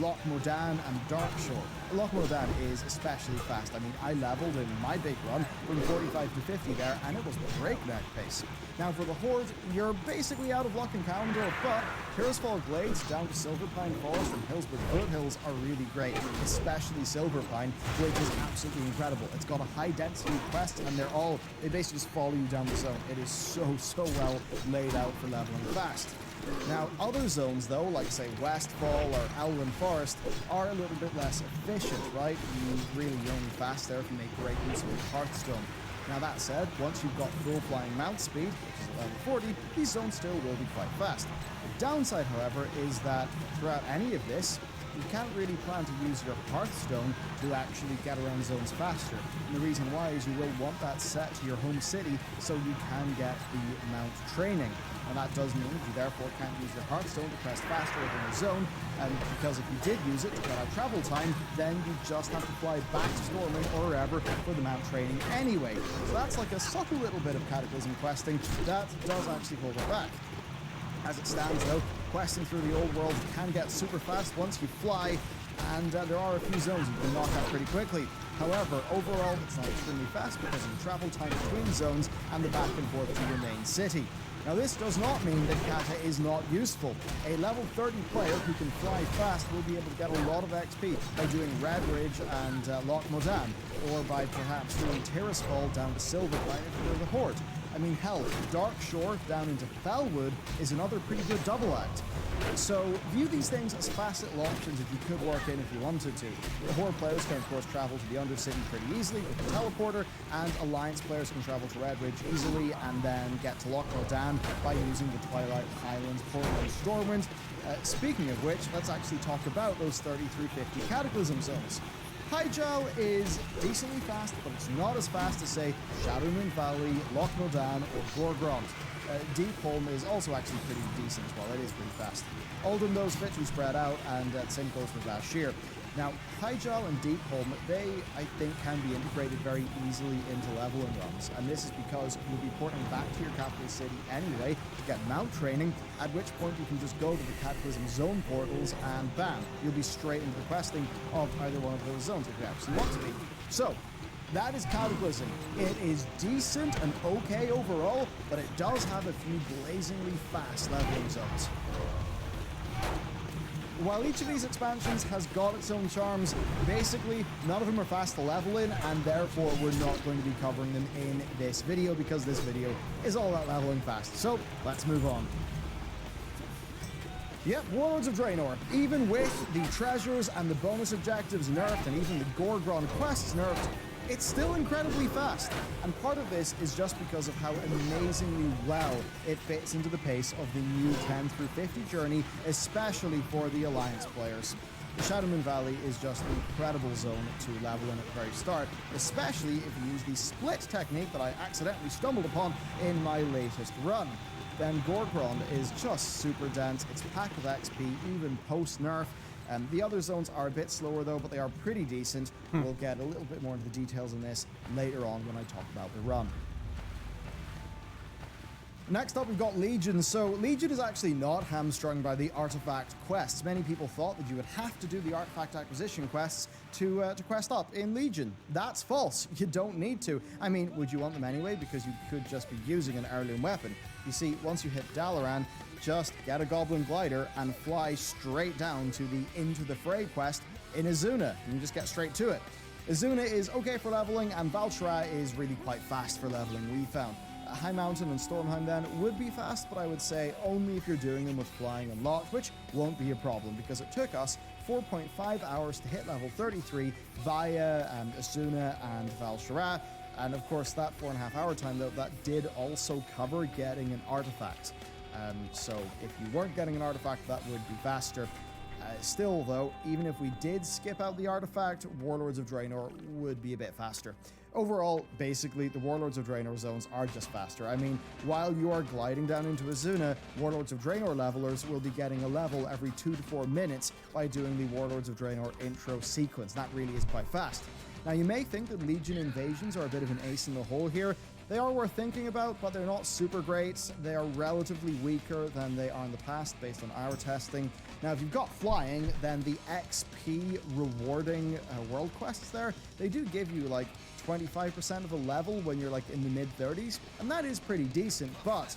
[SPEAKER 6] Loch Modan, and Darkshore. Loch Modan is especially fast. I mean, I leveled in my big run from 45 to 50 there, and it was breakneck pace. Now, for the Horde, you're basically out of luck in Kalimdor, but Tirisfal Glades down to Silverpine Forest and Hillsborough Foothills are really great, especially Silverpine, which is absolutely incredible. It's got a high density quest, and they basically just follow you down the zone. It is so well laid out for leveling fast. Now, other zones, though, like, say, Westfall or Elwyn Forest, are a little bit less efficient, right? You really only fast there if you make great use of your Hearthstone. Now, that said, once you've got full flying mount speed, which is at level 40, these zones still will be quite fast. The downside, however, is that throughout any of this, you can't really plan to use your Hearthstone to actually get around zones faster. And the reason why is you will want that set to your home city so you can get the mount training. And that does mean you therefore can't use your Hearthstone to quest faster within a zone, and because if you did use it to cut out travel time, then you just have to fly back to Storming or wherever for the mount training anyway. So that's like a subtle little bit of Cataclysm questing that does actually hold it back. As it stands, though, questing through the old world can get super fast once you fly, and there are a few zones you can knock out pretty quickly. However, overall, it's not extremely fast because of the travel time between zones and the back and forth to your main city. Now, this does not mean that Kata is not useful. A level 30 player who can fly fast will be able to get a lot of XP by doing Red Ridge and Loch Modan, or by perhaps doing Tirisfal down to Silverpine if you're the Horde. I mean, hell, Darkshore down into Felwood is another pretty good double act. So view these things as fast little options if you could work in if you wanted to. The Horde players can of course travel to the Undercity pretty easily with the teleporter, and Alliance players can travel to Red Ridge easily and then get to Loch Modan by using the Twilight Highlands portal and Stormwind. Speaking of which, let's actually talk about those 30 through 50 Cataclysm zones. Hyjal is decently fast, but it's not as fast as, say, Shadowmoon Valley, Loch Modan, or Gorgrond. Deepholm is also actually pretty decent as well. It is pretty fast. Oldham, though, is a bit too spread out, and same goes with Bashir. Now, Hyjal and Deepholm, they, I think, can be integrated very easily into leveling runs, and this is because you'll be porting back to your capital city anyway to get mount training, at which point you can just go to the Cataclysm zone portals and bam, you'll be straight into the questing of either one of those zones if you actually want to be. So, that is Cataclysm. It is decent and okay overall, but it does have a few blazingly fast leveling zones. While each of these expansions has got its own charms, basically none of them are fast to level in, and therefore we're not going to be covering them in this video because this video is all about leveling fast. So let's move on. Yep, Warlords of Draenor. Even with the treasures and the bonus objectives nerfed and even the Gorgrond quests nerfed, it's still incredibly fast, and part of this is just because of how amazingly well it fits into the pace of the new 10 through 50 journey, especially for the Alliance players. The Shadowmoon Valley is just an incredible zone to level in at the very start, especially if you use the split technique that I accidentally stumbled upon in my latest run. Then Gorgrond is just super dense, it's packed with XP even post-nerf. The other zones are a bit slower though, but they are pretty decent. We'll get a little bit more into the details on this later on when I talk about the run. Next up, we've got Legion. So Legion is actually not hamstrung by the artifact quests. Many people thought that you would have to do the artifact acquisition quests to quest up in Legion. That's false. You don't need to. I mean, would you want them anyway? Because you could just be using an heirloom weapon. You see, once you hit Dalaran, just get a Goblin Glider and fly straight down to the Into the Fray quest in Azuna. You can just get straight to it. Azuna is okay for leveling, and Val'sharah is really quite fast for leveling, we found. High Mountain and Stormheim then would be fast, but I would say only if you're doing them with flying unlocked, which won't be a problem because it took us 4.5 hours to hit level 33 via Azuna and Val'sharah. And of course, that 4.5 hour time, though, that did also cover getting an artifact. So if you weren't getting an artifact, that would be faster. Still, though, even if we did skip out the artifact, Warlords of Draenor would be a bit faster. Overall, basically, the Warlords of Draenor zones are just faster. I mean, while you are gliding down into Azuna, Warlords of Draenor levelers will be getting a level every 2 to 4 minutes by doing the Warlords of Draenor intro sequence. That really is quite fast. Now, you may think that Legion invasions are a bit of an ace in the hole here. They are worth thinking about, but they're not super great. They are relatively weaker than they are in the past based on our testing. Now, if you've got flying, then the XP rewarding world quests there, they do give you like 25% of a level when you're like in the mid-30s, and that is pretty decent, but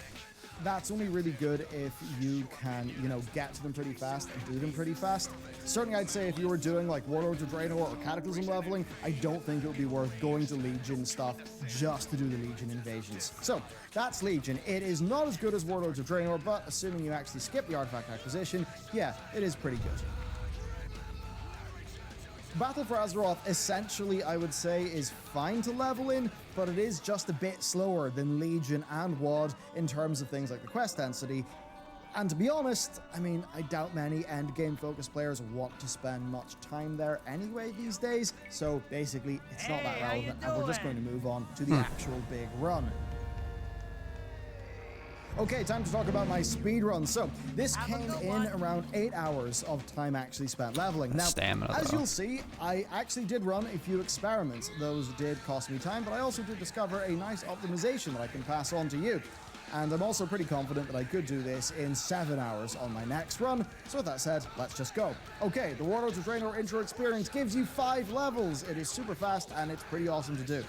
[SPEAKER 6] that's only really good if you can, you know, get to them pretty fast and do them pretty fast. Certainly, I'd say if you were doing like Warlords of Draenor or Cataclysm leveling, I don't think it would be worth going to Legion stuff just to do the Legion invasions. So, that's Legion. It is not as good as Warlords of Draenor, but assuming you actually skip the artifact acquisition, yeah, it is pretty good. Battle for Azeroth, essentially, I would say, is fine to level in, but it is just a bit slower than Legion and WoD in terms of things like the quest density. And to be honest, I mean, I doubt many endgame focused players want to spend much time there anyway these days, so basically, it's not that relevant, and we're just going to move on to the actual big run. Okay, time to talk about my speed run. So, this came in around 8 hours of time actually spent leveling. Now,
[SPEAKER 1] Stamina,
[SPEAKER 6] as
[SPEAKER 1] though.
[SPEAKER 6] you'll see, I actually did run a few experiments. Those did cost me time, but I also did discover a nice optimization that I can pass on to you. And I'm also pretty confident that I could do this in 7 hours on my next run. So with that said, let's just go. Okay, the Warlords of Draenor intro experience gives you 5 levels. It is super fast and it's pretty awesome to do.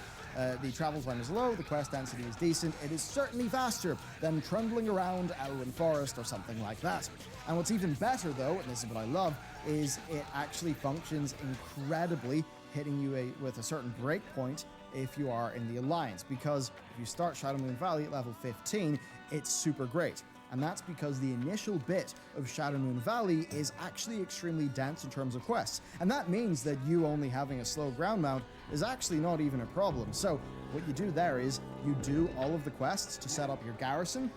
[SPEAKER 6] The travel time is low, the quest density is decent, it is certainly faster than trundling around Elwyn Forest or something like that. And what's even better though, and this is what I love, is it actually functions incredibly, hitting you with a certain breakpoint if you are in the Alliance, because if you start Shadowmoon Valley at level 15, it's super great. And that's because the initial bit of Shadowmoon Valley is actually extremely dense in terms of quests. And that means that you only having a slow ground mount is actually not even a problem. So what you do there is you do all of the quests to set up your garrison,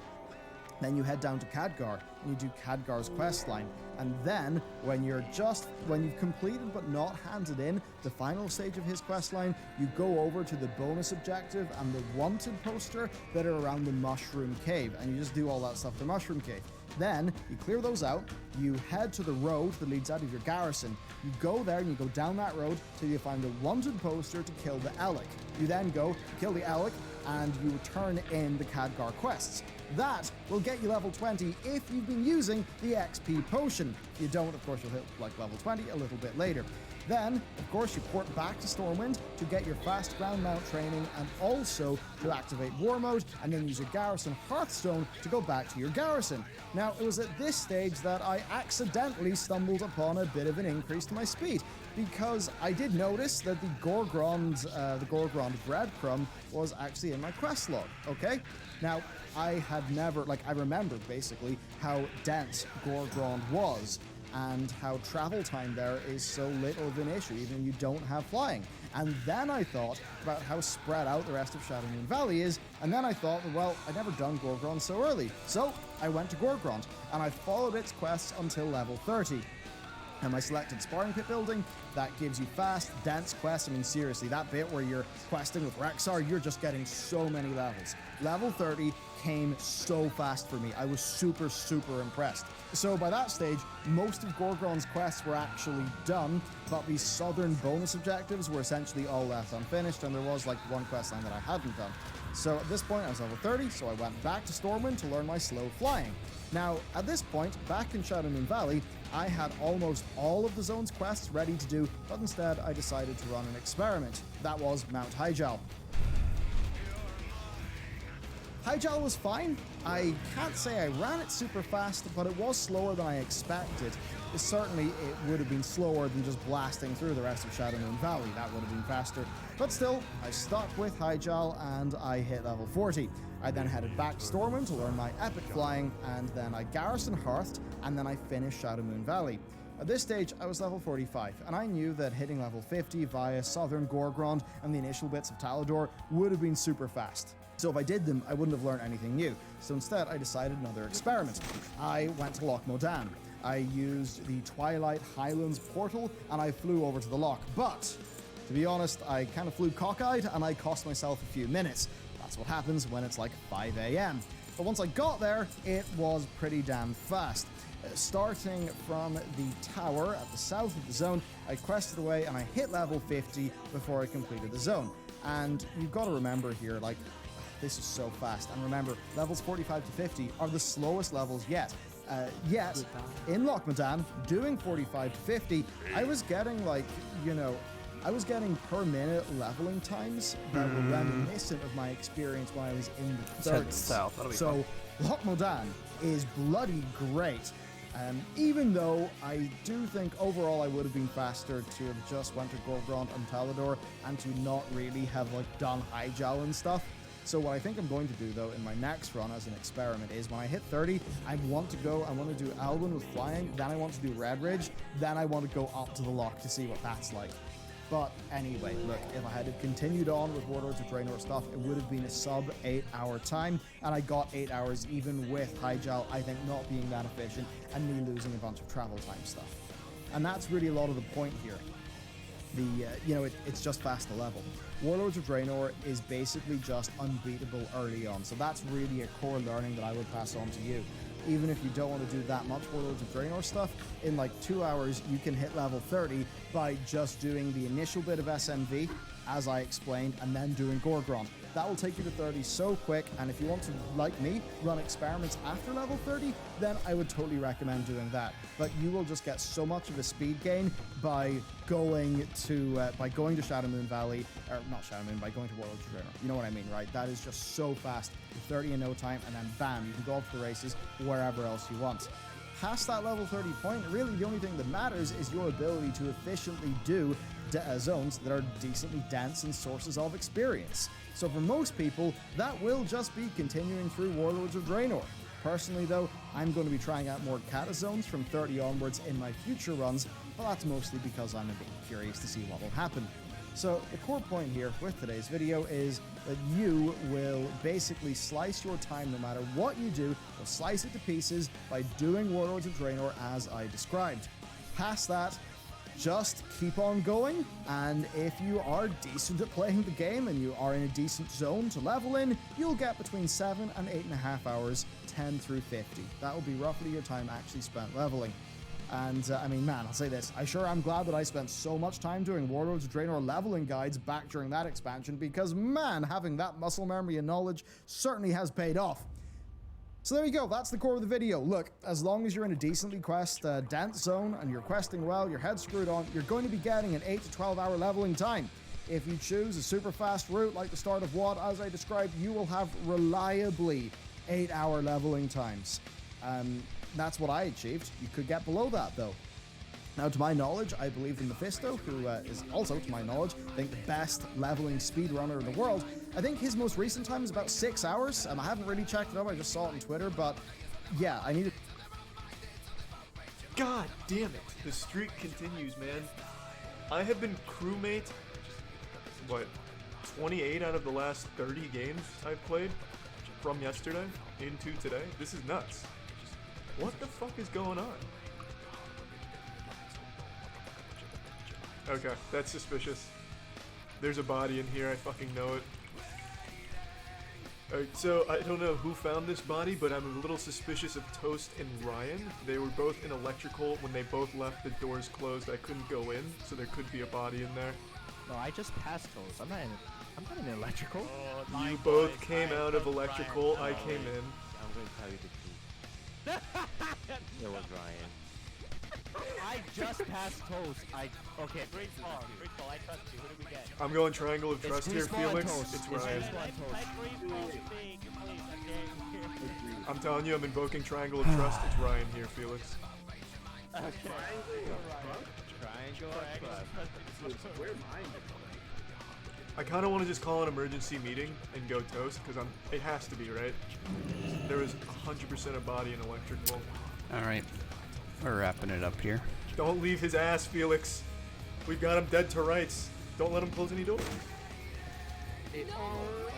[SPEAKER 6] then you head down to Khadgar and you do Khadgar's quest line. And then when you've completed but not handed in the final stage of his quest line, you go over to the bonus objective and the wanted poster that are around the Mushroom Cave, and you just do all that stuff to Mushroom Cave. Then you clear those out, you head to the road that leads out of your garrison. You go there and you go down that road till you find the wanted poster to kill the Elec. You then go kill the Elec and you turn in the Khadgar quests. That will get you level 20 if you've been using the XP potion. If you don't, of course, you'll hit like level 20 a little bit later. Then, of course, you port back to Stormwind to get your fast ground mount training and also to activate War Mode, and then use your Garrison Hearthstone to go back to your garrison. Now, it was at this stage that I accidentally stumbled upon a bit of an increase to my speed, because I did notice that the Gorgrond breadcrumb was actually in my quest log, okay? Now, I had never, I remembered basically how dense Gorgrond was, and how travel time there is so little of an issue, even if you don't have flying. And then I thought about how spread out the rest of Shadowmoon Valley is, and then I thought, well, I'd never done Gorgrond so early. So I went to Gorgrond, and I followed its quests until level 30. And I selected Sparring Pit Building. That gives you fast, dense quests. I mean, seriously, that bit where you're questing with Rexar, you're just getting so many levels. Level 30 came so fast for me. I was super, super impressed. So by that stage, most of Gorgrond's quests were actually done, but the southern bonus objectives were essentially all left unfinished, and there was like one quest line that I hadn't done. So at this point, I was level 30, so I went back to Stormwind to learn my slow flying. Now, at this point, back in Shadowmoon Valley, I had almost all of the zone's quests ready to do, but instead I decided to run an experiment. That was Mount Hyjal. Hyjal was fine. I can't say I ran it super fast, but it was slower than I expected. Certainly, it would have been slower than just blasting through the rest of Shadowmoon Valley. That would have been faster. But still, I stuck with Hyjal and I hit level 40. I then headed back to Stormwind to learn my epic flying, and then I garrison Hearthed, and then I finished Shadowmoon Valley. At this stage, I was level 45, and I knew that hitting level 50 via Southern Gorgrond and the initial bits of Talador would have been super fast. So if I did them, I wouldn't have learned anything new. So instead, I decided another experiment. I went to Loch Modan. I used the Twilight Highlands portal, and I flew over to the lock. But, to be honest, I kind of flew cockeyed, and I cost myself a few minutes. That's what happens when it's like 5 a.m. But once I got there, it was pretty damn fast. Starting from the tower at the south of the zone, I quested away and I hit level 50 before I completed the zone. And you've got to remember here, like, this is so fast. And remember, levels 45 to 50 are the slowest levels yet. Yet, in Lochmadan, doing 45 to 50, I was getting, like, you know, I was getting per minute leveling times that were reminiscent of my experience when I was in the 30s.
[SPEAKER 1] Head south. That'll be
[SPEAKER 6] So, Lochmadan is bloody great. Even though I do think overall I would have been faster to have just went to Gorgrond and Talador and to not really have like done Hyjal and stuff. So what I think I'm going to do though in my next run as an experiment is when I hit 30, I want to do Alwyn with flying, then I want to do Red Ridge, then I want to go up to the lock to see what that's like. But anyway, look, if I had continued on with Warlords of Draenor stuff, it would have been a sub 8 hour time, and I got 8 hours even with Hyjal, I think, not being that efficient, and me losing a bunch of travel time stuff. And that's really a lot of the point here. It's just faster level. Warlords of Draenor is basically just unbeatable early on, so that's really a core learning that I would pass on to you. Even if you don't want to do that much Warlords of Draenor stuff, in like 2 hours you can hit level 30 by just doing the initial bit of SMV, as I explained, and then doing Gorgrond. That will take you to 30 so quick, and if you want to, like me, run experiments after level 30, then I would totally recommend doing that. But you will just get so much of a speed gain by going to Shadow Moon Valley, or not Shadow Moon, by going to Warlords of Draenor. You know what I mean, right? That is just so fast. You're 30 in no time, and then bam, you can go off to the races wherever else you want. Past that level 30 point, really the only thing that matters is your ability to efficiently do zones that are decently dense and sources of experience. So for most people, that will just be continuing through Warlords of Draenor. Personally though, I'm going to be trying out more Kata zones from 30 onwards in my future runs, but that's mostly because I'm a bit curious to see what will happen. So the core point here with today's video is that you will basically slice your time no matter what you do, you'll slice it to pieces by doing Warlords of Draenor as I described. Past that, just keep on going, and if you are decent at playing the game and you are in a decent zone to level in, you'll get between 7 and 8.5 hours, 10 through 50. That will be roughly your time actually spent leveling. And I mean, man, I'll say this, I'm glad that I spent so much time doing Warlords of Draenor leveling guides back during that expansion, because man, having that muscle memory and knowledge certainly has paid off. So there you go, that's the core of the video. Look, as long as you're in a decently dense zone and you're questing well, your head's screwed on, you're going to be getting an 8 to 12 hour leveling time. If you choose a super fast route like the start of WoD, as I described, you will have reliably 8 hour leveling times. That's what I achieved. You could get below that though. Now, to my knowledge, I believe in Mephisto, who is also, to my knowledge, I think the best leveling speedrunner in the world. I think his most recent time is about 6 hours. I haven't really checked it out, I just saw it on Twitter, but yeah, I need to...
[SPEAKER 7] God damn it, the streak continues, man. I have been crewmate, 28 out of the last 30 games I've played from yesterday into today? This is nuts. What the fuck is going on? Okay, that's suspicious. There's a body in here, I fucking know it. Alright, so I don't know who found this body, but I'm a little suspicious of Toast and Ryan. They were both in electrical. When they both left, the doors closed. I couldn't go in, so there could be a body in there.
[SPEAKER 8] No, I just passed Toast. I'm not in electrical.
[SPEAKER 7] You both came out of electrical, I came in.
[SPEAKER 8] I'm going to tell you the truth. It was Ryan. I just passed Toast. Okay. Great call. I trust you. Who did we get?
[SPEAKER 7] I'm going Triangle of Trust here, Felix. It's Ryan. I'm telling you, I'm invoking Triangle of Trust. It's Ryan here, Felix.
[SPEAKER 8] Okay. Triangle of Trust.
[SPEAKER 2] Where's mine?
[SPEAKER 7] I kind of want to just call an emergency meeting and go Toast, because it has to be, right? There was 100% a body in electrical.
[SPEAKER 1] Alright, we're wrapping it up here.
[SPEAKER 7] Don't leave his ass, Felix. We've got him dead to rights. Don't let him close any doors.
[SPEAKER 8] No.